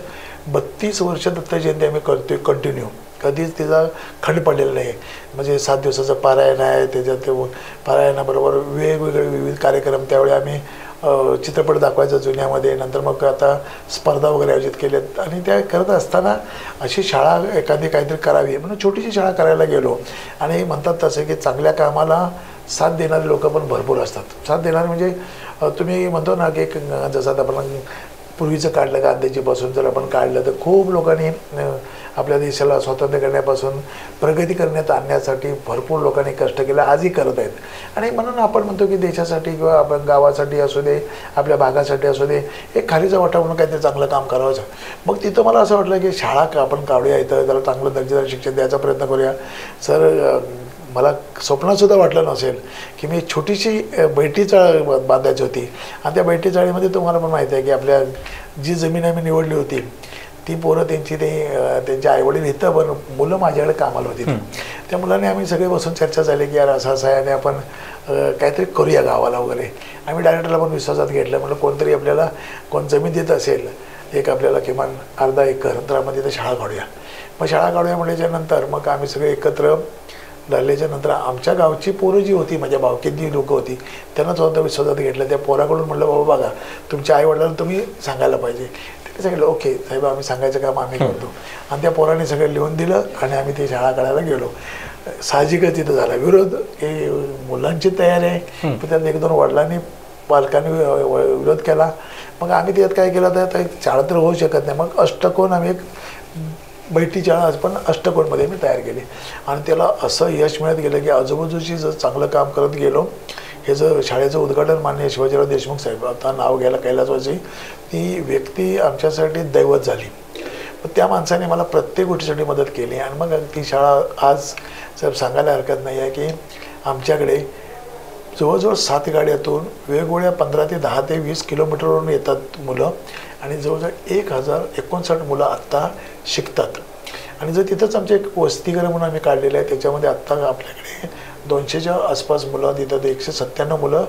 32 वर्ष दत्त जयंती आम्ही करतोय कंटिन्यू, कधीच तिचा खंड पडलेला नाही. म्हणजे 7 दिवसाचं पारायण आहे, त्याच्यात पारायणाबरोबर वेगवेगळे विविध कार्यक्रम. त्यावेळी आम्ही चित्रपट दाखवायचा जुन्यामध्ये, नंतर मग आता स्पर्धा वगैरे आयोजित केल्यात. आणि त्या करत असताना अशी शाळा एखादी काहीतरी करावी म्हणून छोटीशी शाळा करायला गेलो. आणि म्हणतात तसं की चांगल्या कामाला साथ देणारे लोक पण भरपूर असतात. साथ देणारे म्हणजे तुम्ही म्हणतो ना की जसं आता आपण पूर्वीचं काढलं गांधीजीपासून जर आपण काढलं तर खूप लोकांनी आपल्या देशाला स्वातंत्र्य करण्यापासून प्रगती करण्यात आणण्यासाठी भरपूर लोकांनी कष्ट केलं, आजही करत आहेत. आणि म्हणून आपण म्हणतो की देशासाठी किंवा आपण गावासाठी असू दे, आपल्या भागासाठी असू दे, एक खालीचा वाटा म्हणून काहीतरी चांगलं काम करावं. मग तिथं मला असं वाटलं की शाळा आपण काढूया, इथं त्याला चांगलं दर्जेदार शिक्षण द्यायचा प्रयत्न करूया. सर मला स्वप्नातसुद्धा वाटलं नसेल की मी छोटीशी बैठी चाळ बांधायची होती. आणि त्या बैठी चाळीमध्ये तुम्हाला पण माहिती आहे की आपल्या जी जमीन आम्ही निवडली होती ती पोरं त्यांचे आईवडील इथं, पण मुलं माझ्याकडे कामाला होती. त्या मुलांनी आम्ही सगळे बसून चर्चा झाली की यार असं असं आहे आणि आपण काहीतरी करूया गावाला वगैरे. आम्ही डायरेक्टरला पण विश्वासात घेतलं. म्हटलं कोणतरी आपल्याला कोण जमीन देत असेल एक आपल्याला किमान अर्धा एकर, तर आपण तिथं शाळा काढूया. मग शाळा काढूया म्हटल्याच्यानंतर मग आम्ही सगळे एकत्र झाल्याच्या नंतर आमच्या गावची पोरं जी होती, माझ्या भावकीत जी लोकं होती, त्यांना स्वतः विश्वासात घेतलं. त्या पोराकडून म्हटलं बाबा बघा तुमच्या आईवडिलांना तुम्ही सांगायला पाहिजे. त्यांनी सांगितलं ओके साहेब आम्ही सांगायचं काम आम्ही करतो. आणि त्या पोरांनी सगळं लिहून दिलं आणि आम्ही ती शाळा काढायला गेलो. साहजिकच तिथं झाला विरोध. हे मुलांची तयारी आहे, पण त्यात 1-2 वडिलांनी पालकांनी विरोध केला. मग आम्ही त्यात काय केलं तर शाळा तर होऊ शकत नाही. मग अष्टकोन आम्ही एक बैठी शाळा पण अष्टकोनमध्ये मी तयार केली. आणि त्याला असं यश मिळत गेलं की आजूबाजूची जर चांगलं काम करत गेलो. हे जर शाळेचं उद्घाटन माननीय शिवाजीराव देशमुख साहेब, आता नाव घ्यायला कैलासवासी, ती व्यक्ती आमच्यासाठी दैवत झाली. पण त्या माणसाने मला प्रत्येक गोष्टीसाठी मदत केली. आणि मग ती शाळा आज साहेब सांगायला हरकत नाही आहे की आमच्याकडे जवळजवळ 7 गाड्यातून वेगवेगळ्या 15 ते 10 ते 20 किलोमीटरवरून येतात मुलं. आणि जवळजवळ 1059 मुलं आत्ता शिकतात. आणि जर तिथंच आमचे एक वसतिगृह म्हणून आम्ही काढलेलं आहे, त्याच्यामध्ये आत्ता आपल्याकडे 200च्या आसपास मुलं, तिथं 197 मुलं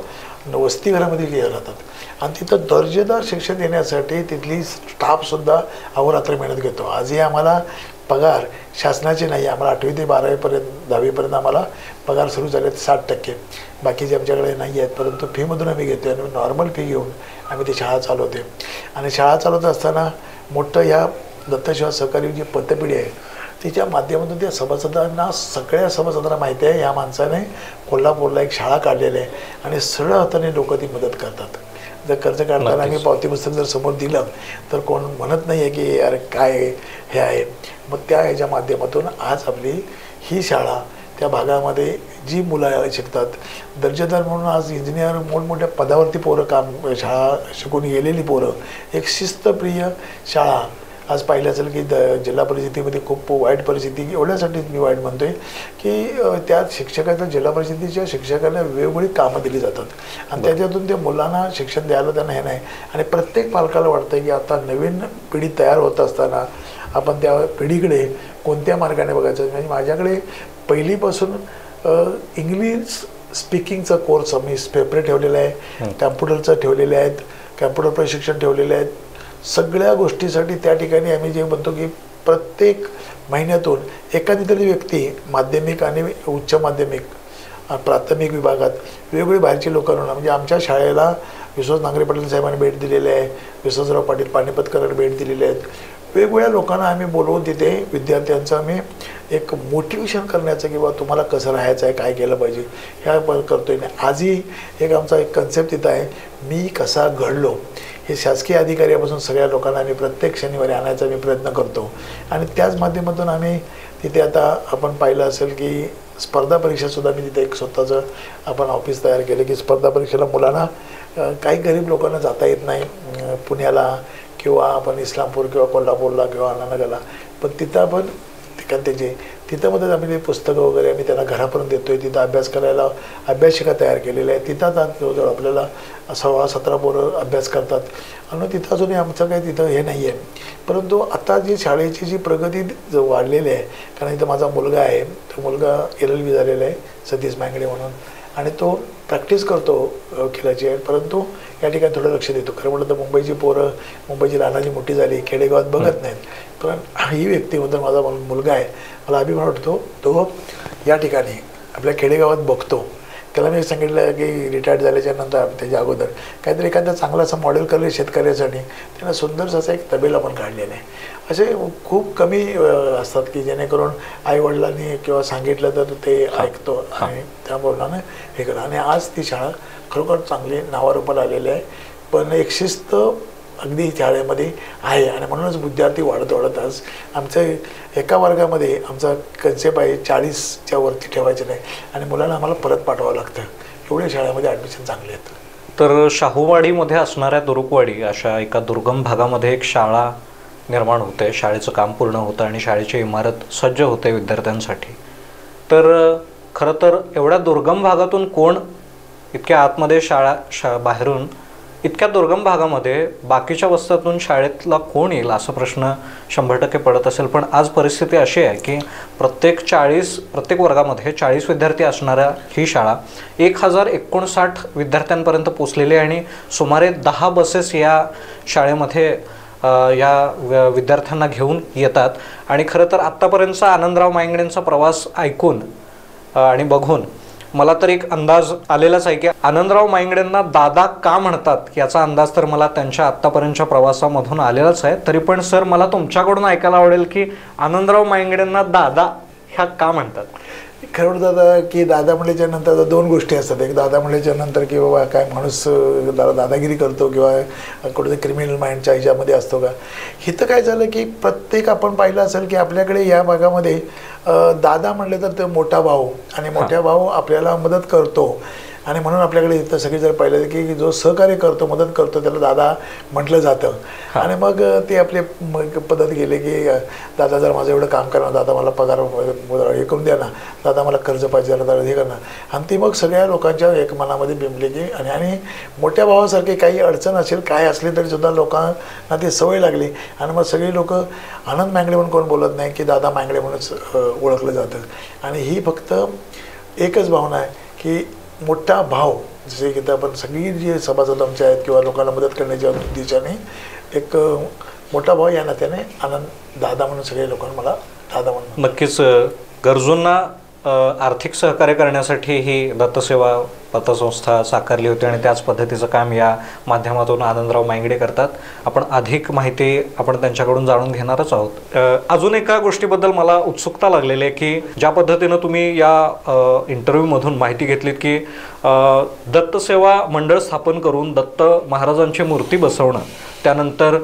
वसतिगृहामध्ये लिहिलं जातात. आणि तिथं दर्जेदार शिक्षण देण्यासाठी तिथली स्टाफसुद्धा अहोरात्र मेहनत घेतो. आजही आम्हाला पगार शासनाचे नाही, आम्हाला 8वी ते 12वीपर्यंत 10वीपर्यंत आम्हाला पगार सुरू झाले 60%. बाकीचे आमच्याकडे नाही आहेत, परंतु फीमधून आम्ही घेतो आणि नॉर्मल फी घेऊन आम्ही ती शाळा चालवते. आणि शाळा चालवत असताना मोठं ह्या दत्तशिवा सहकारी जी पतपिढी आहे तिच्या माध्यमातून त्या सभासदांना, सगळ्या सभासदांना माहिती आहे ह्या माणसाने कोल्हापूरला एक शाळा काढलेली आहे आणि सरळ हाताने लोक ती मदत करतात. जर कर्ज काढताना आम्ही पावती पुस्तक जर समोर दिलं तर कोण म्हणत नाही आहे की अरे काय हे आहे. मग त्या ह्याच्या माध्यमातून आज आपली ही शाळा त्या भागामध्ये जी मुलं शिकतात दर्जेदार म्हणून आज इंजिनियर मोठमोठ्या पदावरती पोरं शाळा शिकून गेलेली पोरं, एक शिस्तप्रिय शाळा. आज पाहिलं असेल की जिल्हा परिषदेमध्ये खूप वाईट परिस्थिती, एवढ्यासाठी मी वाईट म्हणतोय की त्यात शिक्षकाच्या जिल्हा परिषदेच्या शिक्षकांना वेगवेगळी कामं दिली जातात आणि त्याच्यातून त्या मुलांना शिक्षण द्यायला त्यांना हे नाही. आणि प्रत्येक पालकाला वाटतं की आता नवीन पिढी तयार होत असताना आपण त्या पिढीकडे कोणत्या मार्गाने बघायचं. म्हणजे माझ्याकडे पहिलीपासून इंग्लिश स्पीकिंगचा कोर्स आम्ही सेपरेट ठेवलेला आहे, कॅम्प्युटरचं ठेवलेले आहेत, कॅम्प्युटर प्रशिक्षण ठेवलेले आहेत. सगळ्या गोष्टीसाठी त्या ठिकाणी आम्ही जे म्हणतो की प्रत्येक महिन्यातून एखादी तरी व्यक्ती माध्यमिक आणि उच्च माध्यमिक प्राथमिक विभागात वेगवेगळी बाहेरची लोक आणून, म्हणजे आमच्या शाळेला विश्वास नांगरे पाटील साहेबांनी भेट दिलेली आहे, विश्वासराव पाटील पानिपतकरांनी भेट दिलेली आहेत. वेगवेगळ्या लोकांना आम्ही बोलवून तिथे विद्यार्थ्यांचं आम्ही एक मोटिवेशन करण्याचं किंवा तुम्हाला कसं राहायचं आहे, काय केलं पाहिजे ह्या करतोय. आजही एक आमचा एक कन्सेप्ट तिथं आहे, मी कसा घडलो. हे शासकीय अधिकाऱ्यापासून सगळ्या लोकांना आम्ही प्रत्येक शनिवारी आणायचा मी प्रयत्न करतो. आणि त्याच माध्यमातून आम्ही तिथे आता आपण पाहिलं असेल की स्पर्धा परीक्षासुद्धा मी तिथे एक स्वतःचं आपण ऑफिस तयार केलं की स्पर्धा परीक्षेला मुलांना काही गरीब लोकांना जाता येत नाही पुण्याला किंवा आपण इस्लामपूर किंवा कोल्हापूरला किंवा अण्णानगरला, पण तिथं आपण ठिकाण त्याचे तिथंमध्ये आम्ही ते पुस्तकं वगैरे आम्ही त्यांना घरापर्यंत देतो आहे. तिथं अभ्यास करायला अभ्यासिका तयार केलेल्या आहे. तिथंच जवळजवळ आपल्याला 16-17 पोरं अभ्यास करतात. आणि तिथं अजूनही आमचं काही तिथं हे नाही आहे. परंतु आता जी शाळेची जी प्रगती वाढलेली आहे, कारण इथं माझा मुलगा आहे, तो मुलगा LLB झालेला आहे सतीश मांगडे म्हणून, आणि तो प्रॅक्टिस करतो खेळाची आहे, परंतु या ठिकाणी थोडं लक्ष देतो. खरं म्हटलं तर मुंबईची पोरं, मुंबईची लहानाची मोठी झाली, खेडेगावात बघत नाहीत. पण ही व्यक्तीबद्दल माझा मुलगा आहे, मला अभिमान वाटतो. तो या ठिकाणी आपल्या खेडेगावात बघतो. त्याला मी सांगितलं की रिटायर्ड झाल्याच्या नंतर त्याच्या अगोदर काहीतरी एखादा चांगला असं मॉडेल करले शेतकऱ्यासाठी, त्यांना सुंदरसं असं एक तबेला पण काढलेलं आहे. असे खूप कमी असतात की जेणेकरून आईवडिलांनी किंवा सांगितलं तर ते ऐकतो आणि त्यामुळे हे करा. आणि आज ती शाळा खरोखर चांगली नावारूपाला आलेली आहे. पण एक शिस्त अगदी शाळेमध्ये आहे आणि म्हणूनच विद्यार्थी वाढत आज आमच्या एका वर्गामध्ये आमचा कन्सेप्ट आहे 40च्या वरती ठेवायचे नाही आणि मुलांना आम्हाला परत पाठवावं लागतं. एवढ्या शाळेमध्ये ॲडमिशन चांगले आहेत. तर शाहूवाडीमध्ये असणाऱ्या दुरुकवाडी अशा एका दुर्गम भागामध्ये एक शाळा निर्माण होते, शाळेचं काम पूर्ण होतं आणि शाळेची इमारत सज्ज होते विद्यार्थ्यांसाठी. तर खरं तर एवढ्या दुर्गम भागातून कोण इतक्या आतमध्ये बाहेरून इतक्या दुर्गम भागामध्ये बाकीच्या वस्त्यातून शाळेतला कोण येईल असा प्रश्न 100% पडत असेल. पण आज परिस्थिती अशी आहे की प्रत्येक वर्गामध्ये 40 विद्यार्थी असणाऱ्या ही शाळा 1059 विद्यार्थ्यांपर्यंत पोचलेली आहे आणि सुमारे 10 बसेस या शाळेमध्ये या विद्यार्थ्यांना घेऊन येतात. आणि खरं तर आत्तापर्यंतचा आनंदराव मांगडेंचा प्रवास ऐकून आणि बघून मला तर एक अंदाज आलेलाच आहे की आनंदराव मांगडेंना दादा का म्हणतात याचा अंदाज तर मला त्यांच्या आत्तापर्यंतच्या प्रवासामधून आलेलाच आहे. तरी पण सर मला तुमच्याकडून ऐकायला आवडेल की आनंदराव मांगडेंना दादा ह्या का म्हणतात? खरं दादा की दादा म्हणल्याच्या नंतर 2 गोष्टी असतात. एक दादा म्हणल्याच्या नंतर की बाबा काय माणूस दादागिरी करतो किंवा कुठेतरी क्रिमिनल माइंडच्या ह्याच्यामध्ये असतो का. इथं काय झालं की प्रत्येक आपण पाहिलं असेल की आपल्याकडे या भागामध्ये दादा म्हणले तर ते मोठा भाऊ आणि मोठ्या भाऊ आपल्याला मदत करतो आणि म्हणून आपल्याकडे इथं सगळी जर पाहिलं की जो सहकार्य करतो मदत करतो त्याला दादा म्हटलं जातं. आणि मग ते आपले पद्धत गेले की दादा जर माझं एवढं काम करणार, दादा मला पगार हे करून द्या ना, दादा मला कर्ज पाहिजे, दादा हे करणार. आणि ती मग सगळ्या लोकांच्या एक मनामध्ये बिंबली की आणि मोठ्या भावासारखी काही अडचण असेल काय असली तरी सुद्धा लोकांना ती सवय लागली. आणि मग सगळी लोक आनंद मांगडे म्हणून कोण बोलत नाही की दादा मांगडे म्हणूनच ओळखलं जातं. आणि ही फक्त एकच भावना आहे की मोठा भाव, जसे की आपण सगळी जी सभासद आमचे आहेत किंवा लोकांना मदत करण्याच्या दिशेने एक मोठा भाव या नात्याने आनंद दादा म्हणून सगळे लोकांना मला दादा म्हणून. नक्कीच गरजूंना आर्थिक सहकार्य करण्यासाठी ही दत्तसेवा पतसंस्था साकारली होती आणि त्याच पद्धतीचं काम या माध्यमातून आनंदराव मांगडे करतात. आपण अधिक माहिती आपण त्यांच्याकडून जाणून घेणारच आहोत. अजून एका गोष्टीबद्दल मला उत्सुकता लागलेली आहे की ज्या पद्धतीनं तुम्ही या इंटरव्ह्यूमधून माहिती घेतलीत की दत्तसेवा मंडळ स्थापन करून दत्त महाराजांची मूर्ती बसवणं, त्यानंतर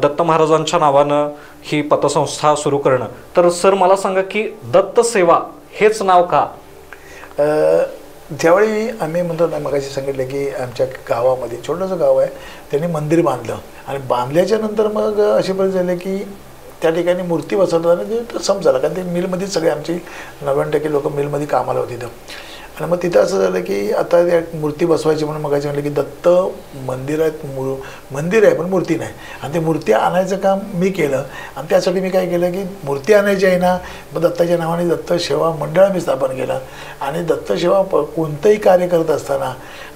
दत्त महाराजांच्या नावानं ही पतसंस्था सुरू करणं. तर सर मला सांगा की दत्तसेवा हेच नाव का? ज्यावेळी आम्ही म्हणतो ना, मगाशी सांगितलं की आमच्या गावामध्ये छोटंसं गाव आहे, त्यांनी मंदिर बांधलं आणि बांधल्याच्या नंतर मग अशी परिस्थिती झाली की त्या ठिकाणी मूर्ती बसवतात आणि ते समजायला, कारण ते मिलमध्येच सगळे आमची 90% लोक मिलमध्ये कामाला होती तिथं. आणि मग तिथं असं झालं की आता त्या मूर्ती बसवायची म्हणून मगाशी म्हटलं की दत्त मंदिरात मंदिर आहे पण मूर्ती नाही. आणि ते मूर्ती आणायचं काम मी केलं आणि त्यासाठी मी काय केलं की मूर्ती आणायची आहे ना, मग दत्ताच्या नावाने दत्त सेवा मंडळ मी स्थापन केलं. आणि दत्त सेवा कोणतंही कार्य करत असताना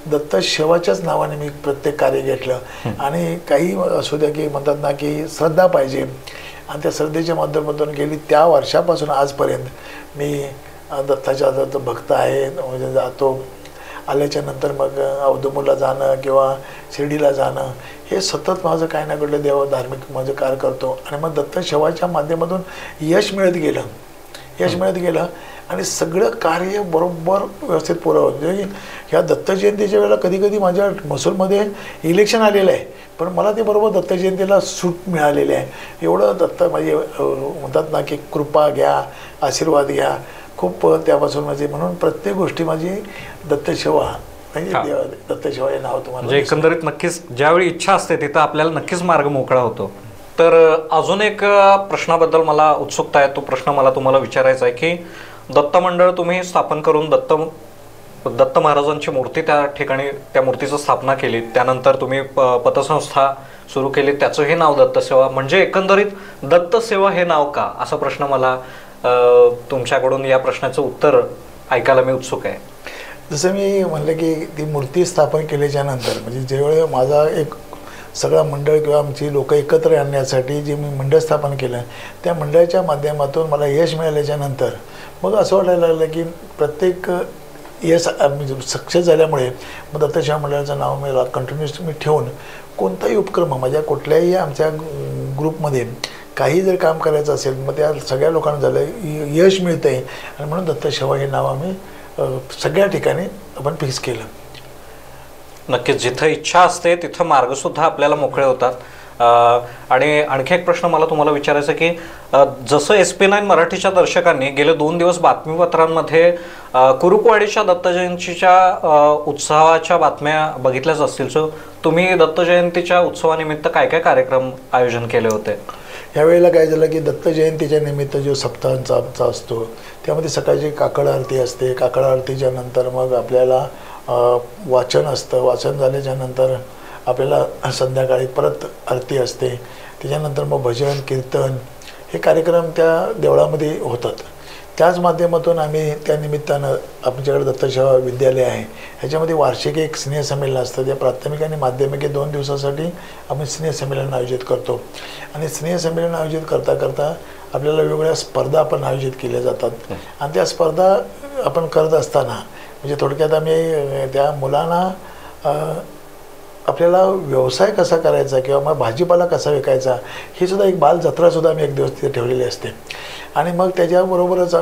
दत्त सेवाच्याच नावाने मी प्रत्येक कार्य घेतलं. आणि काही असू द्या की म्हणतात ना की श्रद्धा पाहिजे आणि त्या श्रद्धेच्या माध्यमातून गेली त्या वर्षापासून आजपर्यंत मी दत्ताच्या भक्त आहे, म्हणजे जातो. आल्याच्या नंतर मग औदुंबरला जाणं किंवा शिर्डीला जाणं हे सतत माझं काय ना घडलं धार्मिक माझं कार्य करतो. आणि मग दत्त सेवाच्या माध्यमातून यश मिळत गेलं आणि सगळं कार्य बरोबर व्यवस्थित पुरं होतं. म्हणजे ह्या दत्त जयंतीच्या वेळेला कधी कधी माझ्या महसूलमध्ये इलेक्शन आलेलं आहे, पण मला ते बरोबर दत्त जयंतीला सूट मिळालेली आहे. एवढं दत्त म्हणजे म्हणतात ना की कृपा घ्या, आशीर्वाद घ्या, खूप त्यापासून माझी म्हणून प्रत्येक गोष्टी माझी दत्तसेवा म्हणजे दत्तसेवा हे नाव तुम्हाला म्हणजे एकंदरीत नक्कीच ज्यावेळी इच्छा असते तिथं आपल्याला नक्कीच मार्ग मोकळा होतो. तर अजून एक प्रश्नाबद्दल मला उत्सुकता आहे. तो प्रश्न मला तुम्हाला विचारायचा आहे की दत्त मंडळ तुम्ही स्थापन करून दत्त महाराजांची मूर्ती त्या ठिकाणी त्या मूर्तीची स्थापना केली, त्यानंतर तुम्ही पतसंस्था सुरू केली, त्याचं हे नाव दत्तसेवा. म्हणजे एकंदरीत दत्तसेवा हे नाव का, असा प्रश्न मला तुमच्याकडून या प्रश्नाचं उत्तर ऐकायला मी उत्सुक आहे. जसं मी म्हणलं की ती मूर्ती स्थापन केल्याच्या नंतर म्हणजे ज्यावेळी माझा एक सगळा मंडळ किंवा आमची लोक एकत्र आणण्यासाठी जे मी मंडळ स्थापन केलं, त्या मंडळाच्या माध्यमातून मला यश मिळाल्याच्या नंतर मग असं वाटायला लागलं की प्रत्येक यश सक्सेस झाल्यामुळे मग दत्तसेवा मंडळाचं नाव मला कंटिन्युअस मी ठेवून कोणताही उपक्रम माझ्या कुठल्याही आमच्या ग्रुपमध्ये काही जर काम करायचं असेल मग त्या सगळ्या लोकांना झालं यश मिळतं आहे. आणि म्हणून दत्तसेवा हे नाव आम्ही सगळ्या ठिकाणी आपण फिक्स केलं. नक्कीच जिथं इच्छा असते तिथं मार्गसुद्धा आपल्याला मोकळे होतात. आणि आणखी एक प्रश्न मला तुम्हाला विचारायचं की जसं SP9 मराठीच्या दर्शकांनी गेले 2 दिवस बातमीपत्रांमध्ये कुरुकवाडीच्या दत्त जयंतीच्या उत्सवाच्या बातम्या बघितल्याच असतील, सो तुम्ही दत्त जयंतीच्या उत्सवानिमित्त काय काय कार्यक्रम आयोजन केले होते? यावेळेला काय झालं की दत्त जयंतीच्या निमित्त जो सप्ताहांचा आमचा असतो त्यामध्ये सकाळची काकड आरती असते. काकड आरतीच्या नंतर मग आपल्याला वाचन असतं. वाचन झाल्याच्या नंतर आपल्याला संध्याकाळी परत आरती असते. त्याच्यानंतर मग भजन कीर्तन हे कार्यक्रम त्या देवळामध्ये होतात. त्याच माध्यमातून आम्ही त्या निमित्तानं आमच्याकडे दत्तसेवा विद्यालय आहे, ह्याच्यामध्ये वार्षिक एक स्नेहसंमेलन असतं. त्या प्राथमिक आणि माध्यमिक 2 दिवसासाठी आम्ही स्नेहसंमेलन आयोजित करतो. आणि स्नेहसंमेलन आयोजित करता करता आपल्याला वेगवेगळ्या स्पर्धा आपण आयोजित केल्या जातात. आणि त्या स्पर्धा आपण करत असताना म्हणजे थोडक्यात आम्ही त्या मुलांना आपल्याला व्यवसाय कसा करायचा किंवा मग भाजीपाला कसा विकायचा ही सुद्धा एक बालजत्रासुद्धा आम्ही एक दिवस तिथे ठेवलेली असते. आणि मग त्याच्याबरोबरच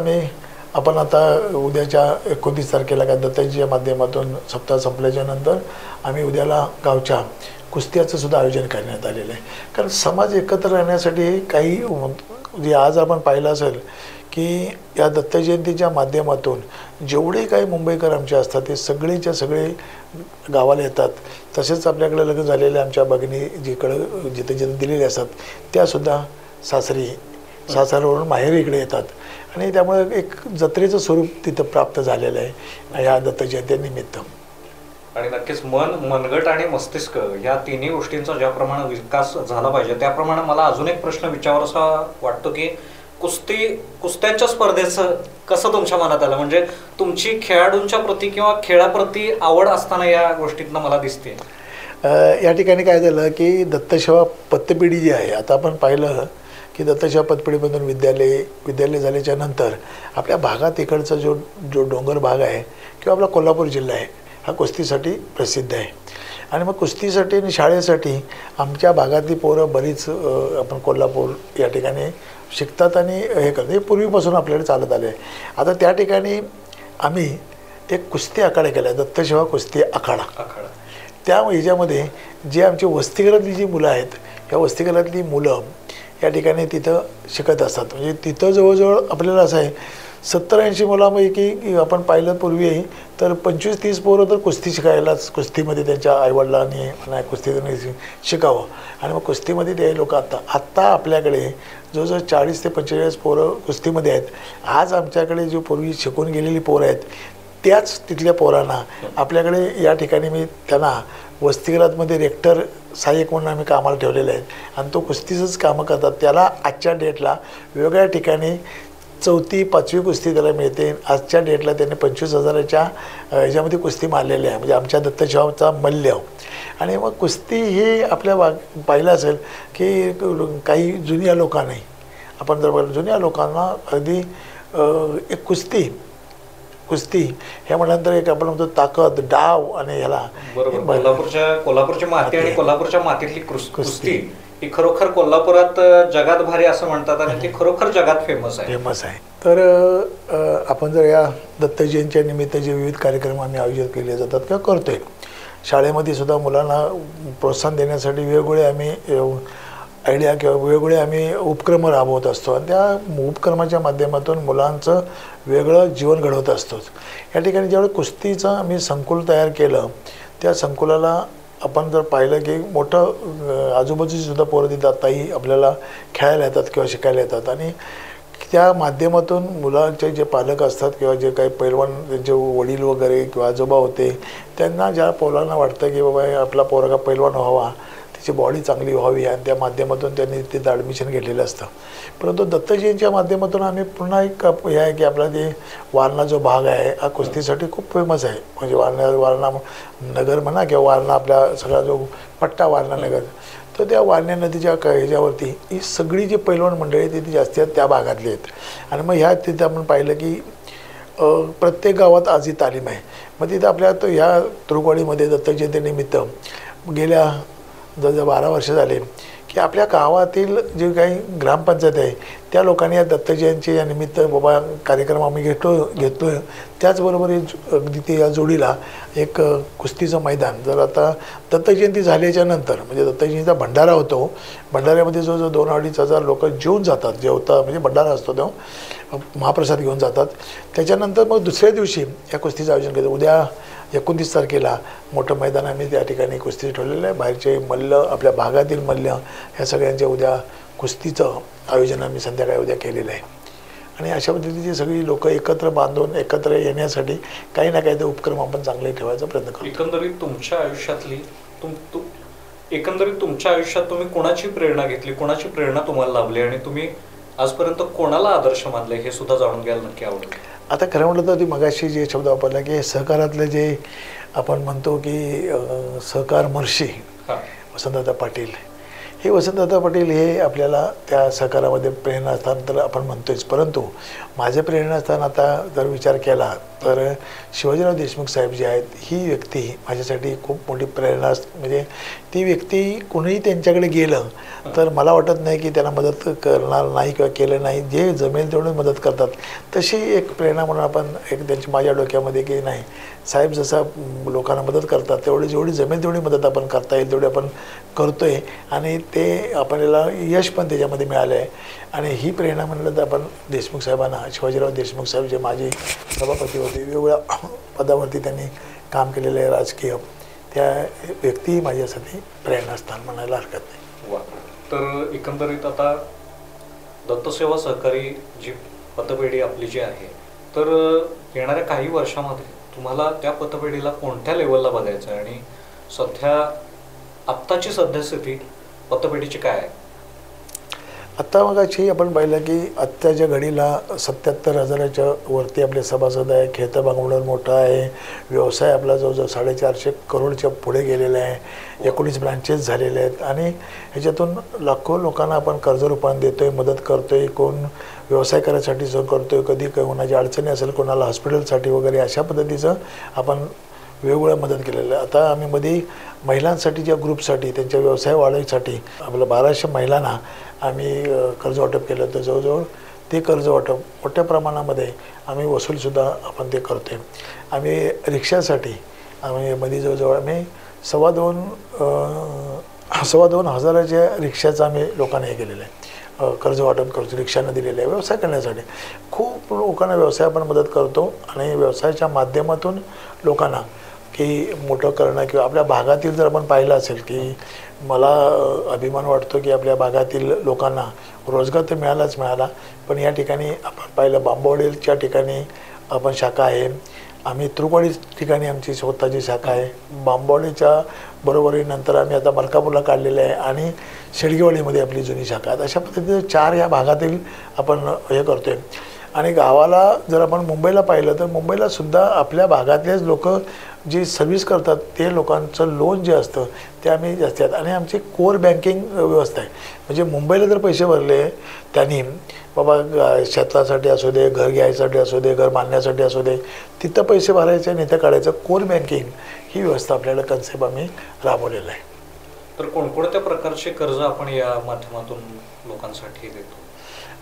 आपण आता उद्याच्या 29 तारखेला काय दत्ताजीच्या माध्यमातून सप्ताह संपल्याच्या नंतर आम्ही उद्याला गावच्या कुस्त्याचं सुद्धा आयोजन करण्यात आलेलं आहे. कारण समाज एकत्र राहण्यासाठी काही जे आज आपण पाहिलं असेल की या दत्त जयंतीच्या माध्यमातून जेवढे काही मुंबईकर आमचे असतात ते सगळेच्या सगळे गावाला येतात. तसेच आपल्याकडे लग्न झालेल्या आमच्या भगिनी जिकडं जिथे दिलेले असतात त्यासुद्धा सासरवरून माहेर इकडे येतात. आणि त्यामुळे एक जत्रेचं स्वरूप तिथं प्राप्त झालेलं आहे या दत्त जयंतीनिमित्त. आणि नक्कीच मनगट आणि मस्तिष्क या तिन्ही गोष्टींचा ज्याप्रमाणे विकास झाला पाहिजे त्याप्रमाणे मला अजून एक प्रश्न विचारावासा वाटतो की कुस्त्यांच्या स्पर्धेचं कसं तुमच्या मनात आलं? म्हणजे तुमची खेळाडूंच्या प्रती किंवा खेळाप्रती आवड असताना या गोष्टीतनं मला दिसते. या ठिकाणी काय झालं की दत्तसेवा पतपिढी जी आहे, आता आपण पाहिलं की दत्तसेवा पतपिढीमधून विद्यालय झाल्याच्या नंतर आपल्या भागात इकडचा जो डोंगर भाग आहे किंवा आपला कोल्हापूर जिल्हा आहे हा कुस्तीसाठी प्रसिद्ध आहे. आणि मग कुस्तीसाठी आणि शाळेसाठी आमच्या भागातली पोरं बरीच आपण कोल्हापूर या ठिकाणी शिकतात आणि हे करतात. हे पूर्वीपासून आपल्याकडे चालत आले आहे. आता त्या ठिकाणी आम्ही एक कुस्ती आखाडा केला आहे, दत्तसेवा कुस्ती आखाडा. त्या ह्याच्यामध्ये जे आमची वसतिगृहातली जी मुलं आहेत या वसतिगृहातली मुलं या ठिकाणी तिथं शिकत असतात. म्हणजे तिथं जवळजवळ आपल्याला असं आहे 70-80 मुलांपैकी आपण पाहिलं पूर्वी तर 25-30 पोरं तर कुस्ती शिकायलाच कुस्तीमध्ये त्यांच्या आईवडिलांनी नाही कुस्ती शिकावं. आणि मग कुस्तीमध्ये ते लोक आत्ता आपल्याकडे जवळजवळ 40 ते 45 पोरं कुस्तीमध्ये आहेत. आज आमच्याकडे जो पूर्वी शिकून गेलेली पोरं आहेत त्याच तिथल्या पोरांना आपल्याकडे या ठिकाणी मी त्यांना वसतिगृहामध्ये रेक्टर सहाय्यक म्हणून आम्ही कामाला ठेवलेले आहेत. आणि तो कुस्तीचंच कामं करतात. त्याला आजच्या डेटला वेगवेगळ्या ठिकाणी 4थी 5वी कुस्ती त्याला मिळते. आजच्या डेटला त्यांनी 25,000च्या ह्याच्यामध्ये कुस्ती मारलेली आहे म्हणजे आमच्या दत्तसेवाचा मल्य. आणि मग कुस्ती हे आपल्या पाहिलं असेल की काही जुन्या लोकांनाही आपण जर पाहिलं जुन्या लोकांना अगदी एक कुस्ती कुस्ती हे म्हटल्यानंतर एक आपण म्हणतो ताकद, डाव आणि ह्याला बरोबर. कोल्हापूरची माती आणि कोल्हापूरच्या मातीतली कुस्ती ही खरोखर कोल्हापुरात जगात भारी असं म्हणतात आणि ती खरोखर जगात फेमस आहे. तर आपण जर या दत्त जयंतीच्या निमित्त जे विविध कार्यक्रम आम्ही आयोजित केले जातात किंवा करतोय, शाळेमध्ये सुद्धा मुलांना प्रोत्साहन देण्यासाठी वेगवेगळे आम्ही आयडिया किंवा वेगवेगळे आम्ही उपक्रम राबवत असतो आणि त्या उपक्रमाच्या माध्यमातून मुलांचं वेगळं जीवन घडवत असतो. या ठिकाणी ज्यावेळी कुस्तीचं आम्ही संकुल तयार केलं, त्या संकुलाला आपण जर पाहिलं की मोठं आजूबाजूची सुद्धा पोरं तिथं आत्ताही आपल्याला खेळायला येतात किंवा शिकायला येतात आणि त्या माध्यमातून मुलांचे जे पालक असतात किंवा जे काही पैलवान त्यांचे वडील वगैरे किंवा आजोबा होते, त्यांना ज्या पोरांना वाटतं की बाबा आपला पोरगा पैलवान व्हावा, त्याची बॉडी चांगली व्हावी आणि त्या माध्यमातून त्यांनी तिथं ॲडमिशन घेतलेलं असतं. परंतु दत्तजींच्या माध्यमातून आम्ही पुन्हा एक हे आहे की आपला जे वारणा जो भाग आहे हा कुस्तीसाठी खूप फेमस आहे. म्हणजे वारणा नगर म्हणा किंवा वारणा आपल्या सगळा जो पट्टा वारणा नगर, तर त्या वारणा नदीच्या ह्याच्यावरती ही सगळी जी पैलवान मंडळी आहेत ती जास्ती त्या भागातली आहेत. आणि मग ह्या तिथे आपण पाहिलं की प्रत्येक गावात आज ही तालीम आहे. मग तिथं आपल्या तो ह्या तुरुकवाडीमध्ये दत्तजयंतीनिमित्त गेल्या जवळजवळ 12 वर्ष झाले की आपल्या गावातील जे काही ग्रामपंचायत आहे त्या लोकांनी या दत्तजयंती या निमित्त बाबा कार्यक्रम आम्ही घेतो. त्याचबरोबर अगदी ते या जोडीला एक कुस्तीचं मैदान, जर आता दत्तजयंती झाल्याच्या नंतर म्हणजे दत्तजयंतीचा भंडारा होतो, भंडाऱ्यामध्ये जो 2-2.5 हजार लोक जेवून जातात, जेवता म्हणजे भंडारा असतो तेव्हा महाप्रसाद घेऊन जातात. त्याच्यानंतर मग दुसऱ्या दिवशी या कुस्तीचं आयोजन केलं. उद्या 29 तारखेला मोठं मैदान आम्ही त्या ठिकाणी कुस्ती ठेवलेलं आहे. बाहेरचे मल्ल, आपल्या भागातील मल्ल ह्या सगळ्यांच्या उद्या कुस्तीचं आयोजन आम्ही संध्याकाळी उद्या केलेलं आहे. आणि अशा पद्धतीची सगळी लोक एकत्र बांधून एकत्र येण्यासाठी काही ना काही ते उपक्रम आपण चांगले ठेवायचा प्रयत्न करतो. एकंदरीत तुमच्या आयुष्यातली तुमच्या आयुष्यात तुम्ही कोणाची प्रेरणा घेतली, कोणाची प्रेरणा तुम्हाला लाभली आणि तुम्ही आजपर्यंत कोणाला आदर्श मानले हे सुद्धा जाणून घ्यायला नक्की आवडेल. आता खरं म्हटलं तर ती मगाशी जे शब्द वापरला की सहकारातले जे आपण म्हणतो की सहकार महर्षी वसंतदादा पाटील, हे वसंतदादा पाटील हे आपल्याला त्या सहकारामध्ये प्रेरणास्थान तर आपण म्हणतोच. परंतु माझे प्रेरणास्थान आता जर विचार केला तर शिवाजीराव देशमुख साहेब जे आहेत, ही व्यक्ती माझ्यासाठी खूप मोठी प्रेरणा. म्हणजे ती व्यक्ती कोणीही त्यांच्याकडे गेलं तर मला वाटत नाही की त्यांना मदत करणार नाही किंवा केलं नाही, जे जमेल तेवढी मदत करतात. तशी एक प्रेरणा म्हणून आपण एक त्यांची माझ्या डोक्यामध्ये की नाही साहेब जसं लोकांना मदत करतात तेवढी जेवढी जमेल तेवढी मदत आपण करता येईल तेवढी आपण करतो आहे आणि ते आपल्याला यश पण त्याच्यामध्ये मिळालं आहे. आणि ही प्रेरणा म्हणलं तर आपण देशमुख साहेबांना, शिवाजीराव देशमुख साहेब जे माजी सभापती होते, वेगवेगळ्या पदावरती त्यांनी काम केलेलं आहे राजकीय, त्या व्यक्ती माझ्यासाठी प्रेरणास्थान म्हणायला हरकत नाही. वा. तर एकंदरीत आता दत्तसेवा सहकारी जी पतपेढी आपली जी आहे, तर येणाऱ्या काही वर्षामध्ये तुम्हाला त्या पतपेढीला कोणत्या लेवलला बघायचं आहे आणि सध्या आत्ताची सद्यस्थिती पतपेढीची काय आहे? आत्ता मगाशी आपण पाहिलं की आत्ताच्या घडीला 77,000च्या वरती आपले सभासद आहे, खेळतं भागवणार मोठं आहे, व्यवसाय आपला जवळजवळ 450 करोडच्या पुढे गेलेला आहे, 19 ब्रांचेस झालेले आहेत आणि ह्याच्यातून लाखो लोकांना आपण कर्जरूपान देतो आहे, मदत करतो आहे. कोण व्यवसाय करायसाठी जो करतो आहे, कधी कोणाची अडचणी असेल, कोणाला हॉस्पिटलसाठी वगैरे अशा पद्धतीचं आपण वेगवेगळ्या मदत केलेलं आहे. आता आम्ही मध्ये महिलांसाठीच्या ग्रुपसाठी त्यांच्या व्यवसाय वाढीसाठी आपल्या 1200 महिलांना आम्ही कर्ज वाटप केलं. तर जवळजवळ ते कर्ज वाटप मोठ्या प्रमाणामध्ये आम्ही वसूलसुद्धा आपण ते करतो आहे. आम्ही रिक्षासाठी आम्ही मध्ये जवळजवळ आम्ही 2,500 हजाराच्या रिक्षाचं आम्ही लोकांना हे केलेलं आहे, कर्ज वाटप करतो, रिक्षांना दिलेलं आहे व्यवसाय करण्यासाठी. खूप लोकांना व्यवसाय आपण मदत करतो आणि व्यवसायाच्या माध्यमातून लोकांना की मोठं करणं किंवा आपल्या भागातील जर आपण पाहिलं असेल की मला अभिमान वाटतो की आपल्या भागातील लोकांना रोजगार तर मिळाला, पण या ठिकाणी आपण पाहिलं बांबवडेच्या ठिकाणी आपण शाखा आहे, आम्ही तुरुकवाडी ठिकाणी आमची स्वतःची शाखा आहे, बांबवडेच्या बरोबरीनंतर आम्ही आता मलकापूरला काढलेलं आहे आणि शेडगेवाडीमध्ये आपली जुनी शाखा आहे. अशा पद्धतीने 4 या भागातील आपण हे करतो आहे. आणि गावाला जर आपण मुंबईला पाहिलं तर मुंबईला सुद्धा आपल्या भागातलेच लोक जी सर्व्हिस करतात ते लोकांचं लोन जे असतं ते आम्ही जास्त आहेत. आणि आमची कोर बँकिंग व्यवस्था आहे. म्हणजे मुंबईला जर पैसे भरले त्यांनी बाबा शेतासाठी असू दे, घर घ्यायसाठी असू दे, घर बांधण्यासाठी असू दे, तिथं पैसे भरायचे आणि इथं काढायचं. कोर बँकिंग ही व्यवस्था आपल्याला कन्सेप्ट आम्ही राबवलेला आहे. तर कोणकोणत्या प्रकारचे कर्ज आपण या माध्यमातून लोकांसाठी देतो?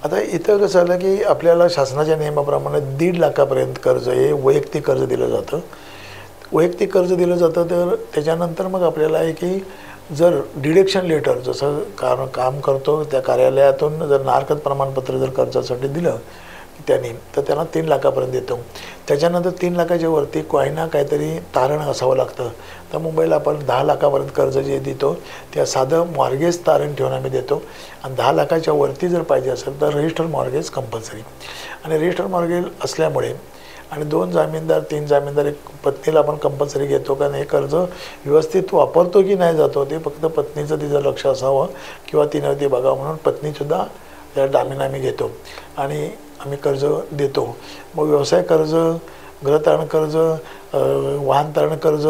आता इथं कसं झालं की आपल्याला शासनाच्या नियमाप्रमाणे 1.5 लाखापर्यंत कर्ज हे वैयक्तिक कर्ज दिलं जातं. वैयक्तिक कर्ज दिलं जातं. तर त्याच्यानंतर मग आपल्याला आहे की जर डिडक्शन लेटर जसं काम करतो त्या कार्यालयातून जर नाहरकत प्रमाणपत्र जर कर्जासाठी दिलं त्यांनी तर त्यांना 3 लाखापर्यंत देतो. त्याच्यानंतर 3 लाखाच्या वरती काही ना काहीतरी तारण असावं लागतं. तर मुंबईला आपण 10 लाखापर्यंत कर्ज जे देतो त्या साधं मॉर्गेज तारण ठेवून आम्ही देतो. आणि 10 लाखाच्या वरती जर पाहिजे असेल तर रजिस्टर मॉर्गेज कंपल्सरी. आणि रजिस्टर मॉर्गेज असल्यामुळे आणि 2 जामीनदार 3 जामीनदार एक पत्नीला आपण कंपल्सरी घेतो. कारण हे कर्ज व्यवस्थित वापरतो की नाही जातो ते फक्त पत्नीचं तिचं लक्ष असावं किंवा तिनं ते बघावं म्हणून पत्नीसुद्धा त्या जामीन आम्ही घेतो आणि आम्ही कर्ज देतो. मग व्यवसाय कर्ज, गृहतारण कर्ज, वाहन तारण कर्ज,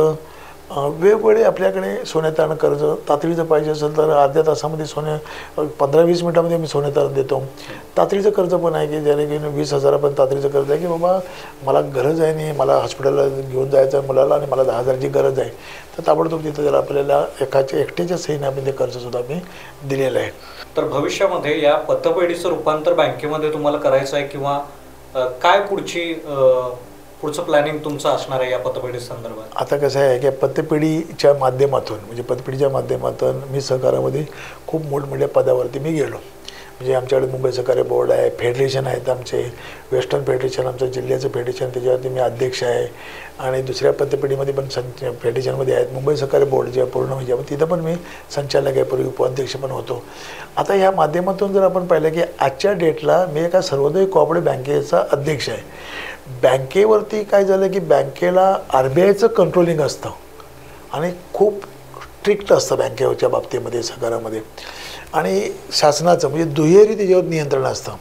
वेगवेगळे आपल्याकडे सोने तारण कर्ज. तातडीचं पाहिजे असेल तर अर्ध्या तासामध्ये 15-20 मिनिटामध्ये मी सोने तारण देतो. तातडीचं कर्ज पण आहे की ज्याने की 20,000 पण तातडीचं कर्ज आहे की बाबा मला गरज आहे नाही, मला हॉस्पिटलला घेऊन जायचं आहे मुलाला आणि मला 10,000ची गरज आहे तर ताबडतोब तिथं त्याला आपल्याला एकट्याच्या सहीने आपण ते कर्जसुद्धा मी दिलेलं आहे. तर भविष्यामध्ये या पतपेढीचं रूपांतर बँकेमध्ये तुम्हाला करायचं आहे किंवा काय पुढचं प्लॅनिंग तुमचं असणार आहे या पतपेढी संदर्भात? आता कसं आहे की पतपेढीच्या माध्यमातून म्हणजे पतपेढीच्या माध्यमातून मी सहकारामध्ये खूप मोठमोठ्या पदावरती मी गेलो. म्हणजे आमच्याकडे मुंबई सहकारी बोर्ड आहे, फेडरेशन आहेत आमचे, वेस्टर्न फेडरेशन आमचं जिल्ह्याचं फेडरेशन त्याच्यावरती मी अध्यक्ष आहे. आणि दुसऱ्या पतपेढीमध्ये पण फेडरेशनमध्ये आहेत मुंबई सहकारी बोर्ड जे पूर्ण म्हणजे तिथं पण मी संचालक आहे, पूर्वी उपाध्यक्ष पण होतो. आता या माध्यमातून जर आपण पाहिलं की आजच्या डेटला मी एका सर्वोदय कोऑपरेटिव्ह बँकेचा अध्यक्ष आहे. बँकेवरती काय झालं की बँकेला RBIचं कंट्रोलिंग असतं आणि खूप स्ट्रिक्ट असतं बँकेच्या बाबतीमध्ये सहकारामध्ये. आणि शासनाचं म्हणजे दुहेरी त्याच्यावर नियंत्रण असतं.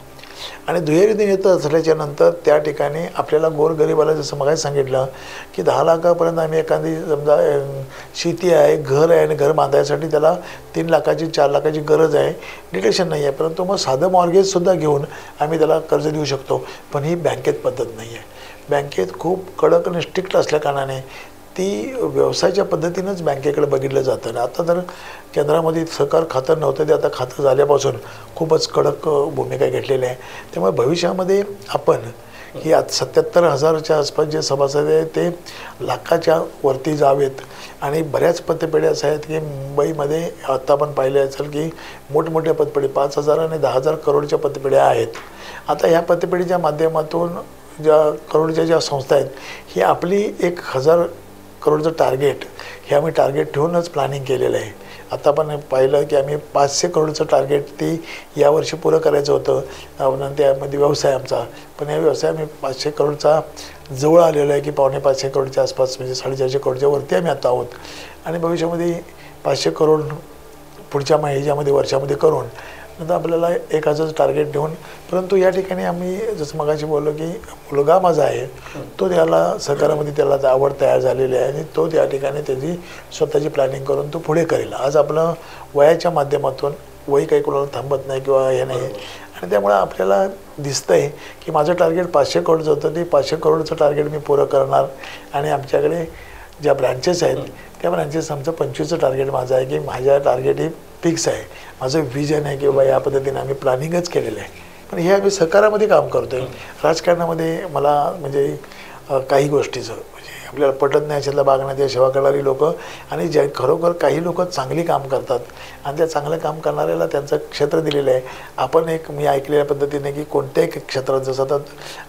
आणि दुहेरी नियंत्रण असल्याच्या नंतर त्या ठिकाणी आपल्याला गोरगरिबाला जसं मगाशी सांगितलं की 10 लाखापर्यंत आम्ही एखादी समजा शेती आहे, घर आहे आणि घर बांधायसाठी त्याला 3 लाखाची 4 लाखाची गरज आहे, डिटेक्शन नाही आहे, परंतु मग साधं मॉर्गेजसुद्धा घेऊन आम्ही त्याला कर्ज देऊ शकतो. पण ही बँकेत पद्धत नाही आहे. बँकेत खूप कडक आणि स्ट्रिक्ट असल्याकारणाने ती व्यवसायाच्या पद्धतीनंच बँकेकडे बघितलं जातं. आणि आता तर केंद्रामध्ये सहकार खातं नव्हतं ते आता खातं झाल्यापासून खूपच कडक भूमिका घेतलेली आहे. त्यामुळे भविष्यामध्ये आपण ही आज 77,000च्या आसपास जे सभासद आहेत ते लाखाच्या वरती जावेत. आणि बऱ्याच पतपेढ्या अशा आहेत की मुंबईमध्ये आता आपण पाहिले असेल की मोठमोठ्या पतपेढी 5,000 आणि 10,000 करोडच्या पतपेढ्या आहेत. आता ह्या पतपेढीच्या माध्यमातून ज्या करोडच्या ज्या संस्था आहेत ही आपली 1,000 करोडचं टार्गेट हे आम्ही टार्गेट ठेवूनच प्लॅनिंग केलेलं आहे. आता आपण पाहिलं की आम्ही 500 करोडचं टार्गेट ती यावर्षी पुरं करायचं होतं. नंतर त्यामध्ये व्यवसाय आमचा पण या व्यवसाय आम्ही 500 करोडचा जवळ आलेलो आहे की 550 करोडच्या आसपास म्हणजे 450 करोडच्या वरती आम्ही आता आहोत. आणि भविष्यामध्ये 500 करोड पुढच्या ह्याच्यामध्ये वर्षामध्ये करून नंतर आपल्याला 1,000चं टार्गेट ठेवून. परंतु या ठिकाणी आम्ही जसं मगाशी बोललो की मुलगा माझा आहे तो त्याला सहकारामध्ये त्याला आवड तयार झालेली आहे आणि तो त्या ठिकाणी त्याची स्वतःची प्लॅनिंग करून तो पुढे करेल. आज आपलं वयाच्या माध्यमातून वय काही कोणाला थांबत नाही किंवा हे नाही. आणि त्यामुळे आपल्याला दिसतं आहे की माझं टार्गेट 500 करोडचं होतं ते 500 करोडचं टार्गेट मी पुरं करणार. आणि आमच्याकडे ज्या ब्रँचेस आहेत त्या ब्रँचेस आमचं 25चं टार्गेट माझं आहे की माझ्या टार्गेट ही फिक्स आहे. माझं विजन आहे की बाबा या पद्धतीने आम्ही प्लॅनिंगच केलेलं आहे. पण हे आम्ही सहकारामध्ये काम करतो आहे. राजकारणामध्ये मला म्हणजे काही गोष्टीचं म्हणजे आपल्याला पटत नाही अशातला भाग नाही. त्या सेवा करणारी लोकं आणि ज्या खरोखर काही लोक चांगली काम करतात आणि त्या चांगलं काम करणाऱ्याला त्यांचं क्षेत्र दिलेलं आहे. आपण मी ऐकलेल्या पद्धतीने की कोणत्याही क्षेत्रात जसं तर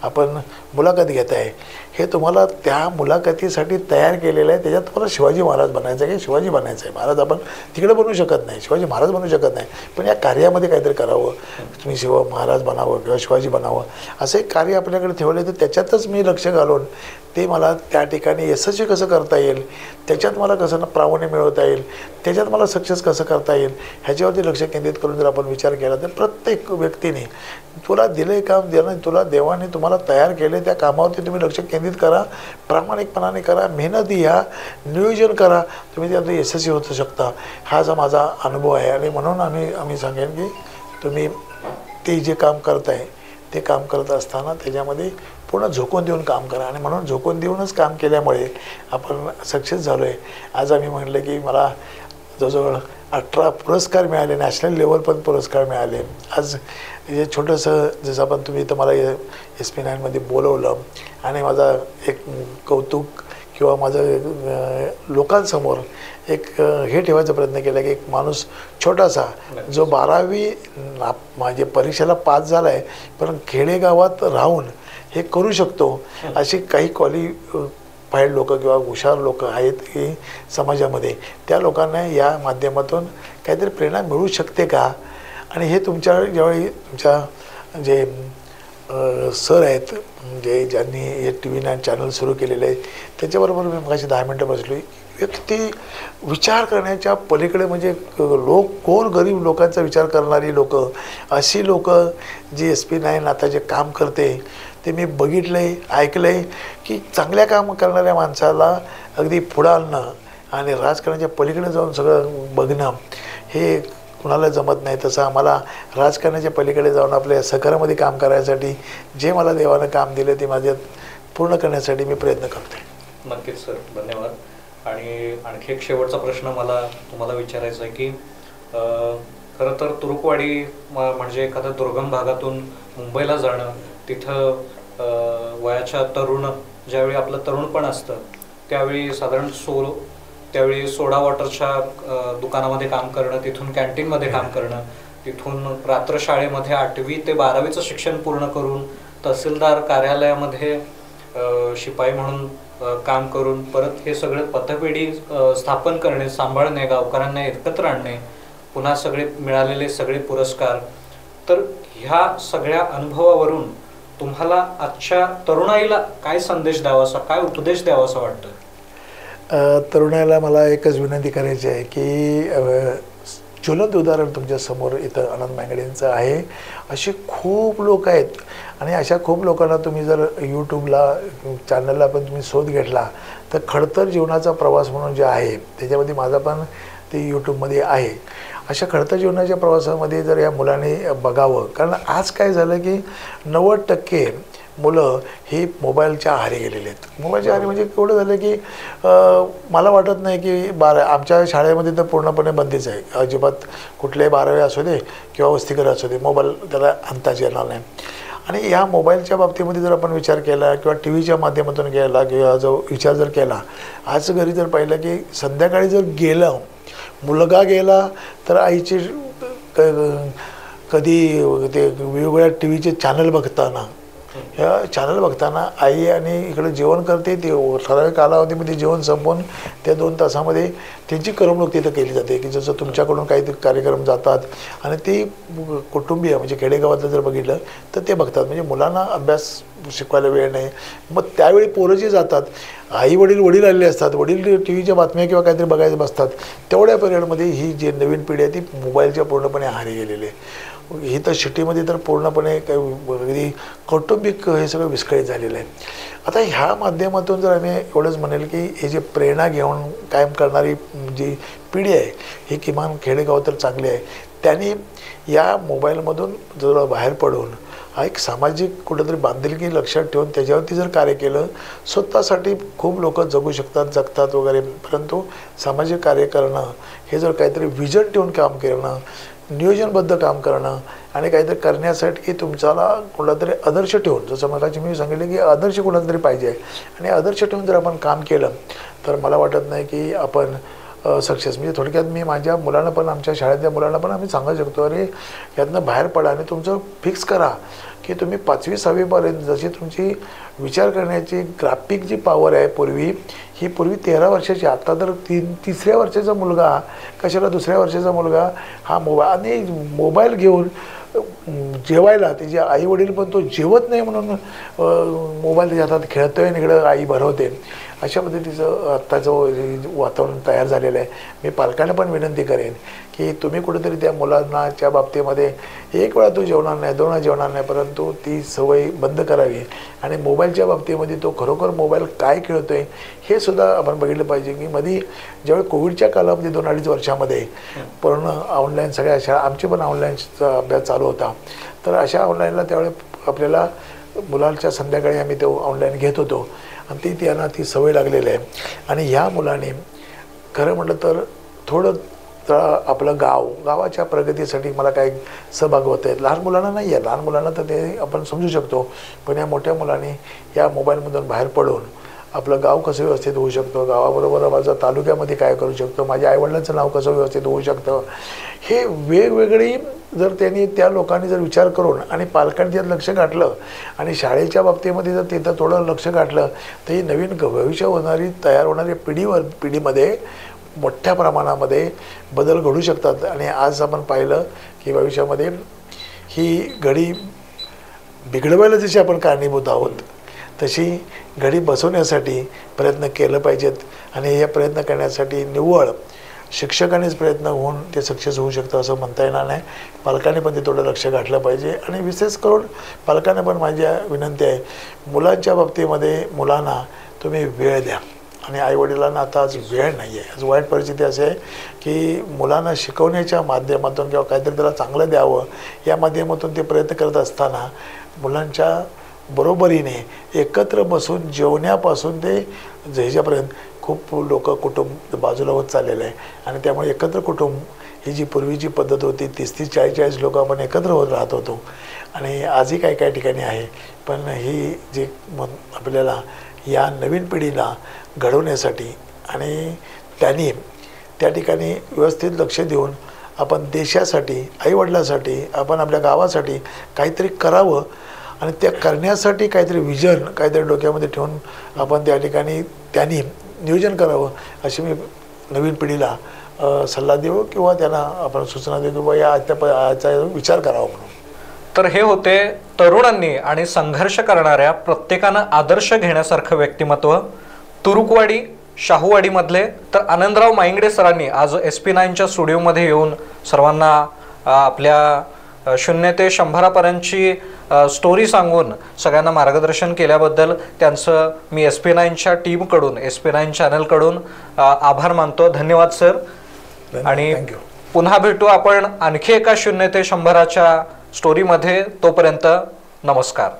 आपण मुलाखत घेत आहे हे तुम्हाला त्या मुलाखतीसाठी तयार केलेलं आहे. त्याच्यात तुम्हाला शिवाजी महाराज बनायचं आहे की शिवाजी बनायचं आहे. महाराज आपण तिकडे बनवू शकत नाही, शिवाजी महाराज बनवू शकत नाही, पण या कार्यामध्ये काहीतरी करावं. तुम्ही महाराज बनावं किंवा शिवाजी बनावं असे कार्य आपल्याकडे ठेवले तर त्याच्यातच मी लक्ष घालून ते मला त्या ठिकाणी आणि यशस्वी कसं करता येईल, त्याच्यात मला कसं प्रावीण्य मिळवता येईल, त्याच्यात मला सक्सेस कसं करता येईल, ह्याच्यावरती लक्ष केंद्रित करून जर आपण विचार केला तर प्रत्येक व्यक्तीने तुला दिले काम देणं, तुला देवाने तुम्हाला तयार केले, त्या कामावरती तुम्ही लक्ष केंद्रित करा, प्रामाणिकपणाने करा, मेहनत घ्या, नियोजन करा, तुम्ही त्यात यशस्वी होऊ शकता. हा जो माझा अनुभव आहे. आणि म्हणून आम्ही सांगेन की तुम्ही ते जे काम करताय ते काम करत असताना त्याच्यामध्ये पूर्ण झोकून देऊन काम करा. आणि म्हणून झोकून देऊनच काम केल्यामुळे आपण सक्सेस झालो आहे. आज आम्ही म्हटलं की मला जवळजवळ 18 पुरस्कार मिळाले, नॅशनल लेवल पण पुरस्कार मिळाले. आज हे छोटंसं जसं आपण तुम्ही इथं मला SP9मध्ये बोलवलं आणि माझा एक कौतुक किंवा माझं लोकांसमोर एक हे ठेवायचा प्रयत्न केला की एक माणूस छोटासा जो 12वी म्हणजे परीक्षेला पास झाला आहे पण खेडेगावात राहून हे करू शकतो, अशी काही क्वालिफाईड लोक किंवा हुशार लोक आहेत की समाजामध्ये, त्या लोकांना या माध्यमातून काहीतरी प्रेरणा मिळू शकते का. आणि हे तुमच्या ज्यावेळी तुमच्या जे सर आहेत ज्यांनी हे TV9 चॅनल सुरू केलेलं आहे त्याच्याबरोबर मी मगाशी 10 मिनटं बसलो. व्यक्ती विचार करण्याच्या पलीकडे म्हणजे गरीब लोकांचा विचार करणारी लोक, अशी लोक जी SP9 आता जे काम करते ते मी बघितलं आहे, ऐकलं आहे की चांगल्या काम करणाऱ्या माणसाला अगदी पुढं आणणं आणि राजकारणाच्या पलीकडे जाऊन सगळं बघणं हे कुणाला जमत नाही. तसं आम्हाला राजकारणाच्या पलीकडे जाऊन आपल्या सहकारामध्ये काम करायसाठी जे मला देवानं काम दिले ते माझ्यात पूर्ण करण्यासाठी मी प्रयत्न करते. नक्कीच सर, धन्यवाद. आणि आणखी एक शेवटचा प्रश्न मला तुम्हाला विचारायचा आहे की खरं तर तुरुकवाडी म्हणजे एखाद्या दुर्गम भागातून मुंबईला जाणं, तिथं वयाच्या तरुण ज्यावेळी आपलं तरुणपण असतं त्यावेळी साधारण त्यावेळी सोडा वॉटरच्या दुकानामध्ये काम करणं, तिथून कॅन्टीनमध्ये काम करणं, तिथून रात्रशाळेमध्ये 8वी ते 12वीचं शिक्षण पूर्ण करून तहसीलदार कार्यालयामध्ये शिपाई म्हणून काम करून परत हे सगळे पथपेढी स्थापन करणे, सांभाळणे, गावकऱ्यांना एकत्र आणणे, पुन्हा सगळे मिळालेले सगळे पुरस्कार. तर ह्या सगळ्या अनुभवावरून तुम्हाला आजच्या तरुणाईला काय संदेश द्यावासा, काय उपदेश द्यावासा वाटतं? तरुणाईला मला एकच विनंती करायची आहे की ज्वलंत उदाहरण तुमच्यासमोर इथं आनंद मँगडेंचं आहे. असे खूप लोक आहेत आणि अशा खूप लोकांना तुम्ही जर यूट्यूबला चॅनलला पण तुम्ही शोध घेतला तर खडतर जीवनाचा प्रवास म्हणून जे आहे त्याच्यामध्ये माझा पण ते यूट्यूबमध्ये आहे. अशा खडतर जीवनाच्या प्रवासामध्ये जर या मुलांनी बघावं, कारण आज काय झालं की 90% मुलं ही मोबाईलच्या आहारी गेलेले आहेत. मोबाईलच्या आहारी म्हणजे एवढं झालं की मला वाटत नाही की आमच्या शाळेमध्ये तर पूर्णपणे बंदीच आहे. अजिबात कुठल्याही 12वी असू दे किंवा वसतिगृह असू दे मोबाईल त्याला आणताच येणार नाही. आणि या मोबाईलच्या बाबतीमध्ये जर आपण विचार केला किंवा TV च्या माध्यमातून केला किंवा जो विचार जर केला, आज घरी जर पाहिलं की संध्याकाळी जर गेलं, मुलगा गेला तर आईची कधी ते वेगवेगळ्या TV चे चॅनल बघताना ह्या चॅनल बघताना आई आणि इकडे जेवण करते, ते ठराविक कालावधीमध्ये जेवण संपवून त्या 2 तासामध्ये त्यांची करमणूक तिथं केली जाते की जसं तुमच्याकडून काही कार्यक्रम जातात आणि ते कुटुंबीय म्हणजे खेडेगावातलं जर बघितलं तर ते बघतात. म्हणजे मुलांना अभ्यास शिकवायला वेळ नाही. मग त्यावेळी पोरं जे जातात, आई वडील आलेले असतात, वडील TVच्या बातम्या किंवा काहीतरी बघायला बसतात, तेवढ्या पिरियडमध्ये ही जी नवीन पिढी आहे ती मोबाईलच्या पूर्णपणे आहारी गेलेली आहे. ही तर सिटीमध्ये तर पूर्णपणे काही कौटुंबिक हे सगळं विस्कळीत झालेलं आहे. आता ह्या माध्यमातून जर आम्ही एवढंच म्हणेल की हे जे प्रेरणा घेऊन कायम करणारी जी पिढी आहे ही किमान खेडेगाव तर चांगली आहे. त्यांनी या मोबाईलमधून जर बाहेर पडून हा एक सामाजिक कुठंतरी बांधिलकी लक्षात ठेवून त्याच्यावरती जर कार्य केलं, स्वतःसाठी खूप लोक जगू शकतात, जगतात वगैरे, परंतु सामाजिक कार्य करणं हे जर काहीतरी विजन ठेवून काम करणं, नियोजनबद्ध काम करणं आणि काहीतरी करण्यासाठी तुमच्याला कुणातरी आदर्श ठेवून, जसं मगाशी मी सांगितलं की आदर्श कुणातरी पाहिजे आणि आदर्श ठेवून जर आपण काम केलं तर मला वाटत नाही की आपण सक्सेस. म्हणजे थोडक्यात मी माझ्या मुलांना पण, आमच्या शाळेतल्या मुलांना पण आम्ही सांगू शकतो, अरे यातनं बाहेर पडा आणि तुमचं फिक्स करा की तुम्ही 5वी 6वीपर्यंत जशी तुमची विचार करण्याची ग्राफिक जी पॉवर आहे पूर्वी, ही पूर्वी 13 वर्षाची, आता तर तिसऱ्या वर्षाचा मुलगा कशाला दुसऱ्या वर्षाचा मुलगा हा आणि मोबाईल घेऊन जेवायला त्याचे आई वडील पण तो जेवत नाही म्हणून मोबाईल त्याच्या हातात खेळतोय आणि इकडं आई भरवते. अशा पद्धतीचं आत्ताचं वातावरण तयार झालेलं आहे. मी पालकांना पण विनंती करेन की तुम्ही कुठेतरी त्या मुलांच्या बाबतीमध्ये एक वेळा तो जेवणार नाही, 2 वेळा जेवणार नाही, परंतु ती सवय बंद करावी. आणि मोबाईलच्या बाबतीमध्ये तो खरोखर मोबाईल काय खेळतोय हे सुद्धा आपण बघितलं पाहिजे. की मध्ये ज्यावेळी कोविडच्या कालावधी 2-2.5 वर्षामध्ये पूर्ण ऑनलाईन सगळ्या शाळा, आमची पण ऑनलाईनचा अभ्यास चालू होता, तर अशा ऑनलाईनला त्यावेळी आपल्याला मुलांच्या संध्याकाळी आम्ही तो ऑनलाईन घेत होतो आणि त्यांना ती सवय लागलेली आहे. आणि ह्या मुलाने खरं म्हटलं तर थोडं आपलं गावाच्या प्रगतीसाठी मला काही सहभाग होत आहेत. लहान मुलांना नाही आहे, लहान मुलांना तर ते आपण समजू शकतो, पण या मोठ्या मुलांनी या मोबाईलमधून बाहेर पडून आपलं गाव कसं व्यवस्थित होऊ शकतं, गावाबरोबर माझं तालुक्यामध्ये काय करू शकतो, माझ्या आईवडिलांचं नाव कसं व्यवस्थित होऊ शकतं, हे वेगवेगळी जर त्यांनी त्या लोकांनी जर विचार करून आणि पालकांनी त्यात लक्ष घातलं आणि शाळेच्या बाबतीमध्ये जर तिथं थोडं लक्ष घातलं तर ही नवीन भविष्य होणारी तयार होणारी पिढीमध्ये मोठ्या प्रमाणामध्ये बदल घडू शकतात. आणि आज आपण पाहिलं की भविष्यामध्ये ही घडी बिघडवायला जशी आपण कारणीभूत आहोत तशी घडी बसवण्यासाठी प्रयत्न केलं पाहिजेत. आणि हे प्रयत्न करण्यासाठी निव्वळ शिक्षकांनीच प्रयत्न होऊन ते सक्सेस होऊ शकतं असं म्हणता येणार नाही. पालकांनी पण ते थोडं लक्ष घातलं पाहिजे. आणि विशेष करून पालकांना पण माझी विनंती आहे, मुलांच्या बाबतीमध्ये मुलांना तुम्ही वेळ द्या. आणि आईवडिलांना आता आज वेळ नाही आहे. आज वाईट परिस्थिती अशी आहे की मुलांना शिकवण्याच्या माध्यमातून किंवा काहीतरी त्याला चांगलं द्यावं या माध्यमातून ते प्रयत्न करत असताना मुलांच्या बरोबरीने एकत्र बसून जेवण्यापासून ते ह्याच्यापर्यंत खूप लोक कुटुंब बाजूला होत चाललेलं आहे. आणि त्यामुळे एकत्र कुटुंब ही जी पूर्वीची पद्धत होती, 30-40 लोक आपण एकत्र होत राहत होतो आणि आजही काही ठिकाणी आहे. पण ही जी आपल्याला या नवीन पिढीला घडवण्यासाठी आणि त्यांनी त्या ठिकाणी व्यवस्थित लक्ष देऊन आपण देशासाठी, आईवडिलांसाठी, आपण आपल्या गावासाठी काहीतरी करावं आणि त्या करण्यासाठी काहीतरी विजन काहीतरी डोक्यामध्ये ठेवून आपण त्या ठिकाणी त्यांनी नियोजन करावं अशी मी नवीन पिढीला सल्ला देऊ किंवा त्यांना आपण सूचना देऊ किंवा याचा विचार करावा म्हणून. तर हे होते तरुणांनी आणि संघर्ष करणाऱ्या प्रत्येकानं आदर्श घेण्यासारखं व्यक्तिमत्व तुरुकवाडी शाहूवाडीमधले. तर आनंदराव माईंगडे सरांनी आज SP9च्या स्टुडिओमध्ये येऊन सर्वांना आपल्या 0 ते 100पर्यंतची स्टोरी सांगून सगळ्यांना मार्गदर्शन केल्याबद्दल त्यांचं मी SP9च्या टीमकडून, SP9 चॅनलकडून आभार मानतो. धन्यवाद सर. आणि पुन्हा भेटू आपण आणखी एका 0 ते 100च्या स्टोरीमध्ये. तोपर्यंत नमस्कार.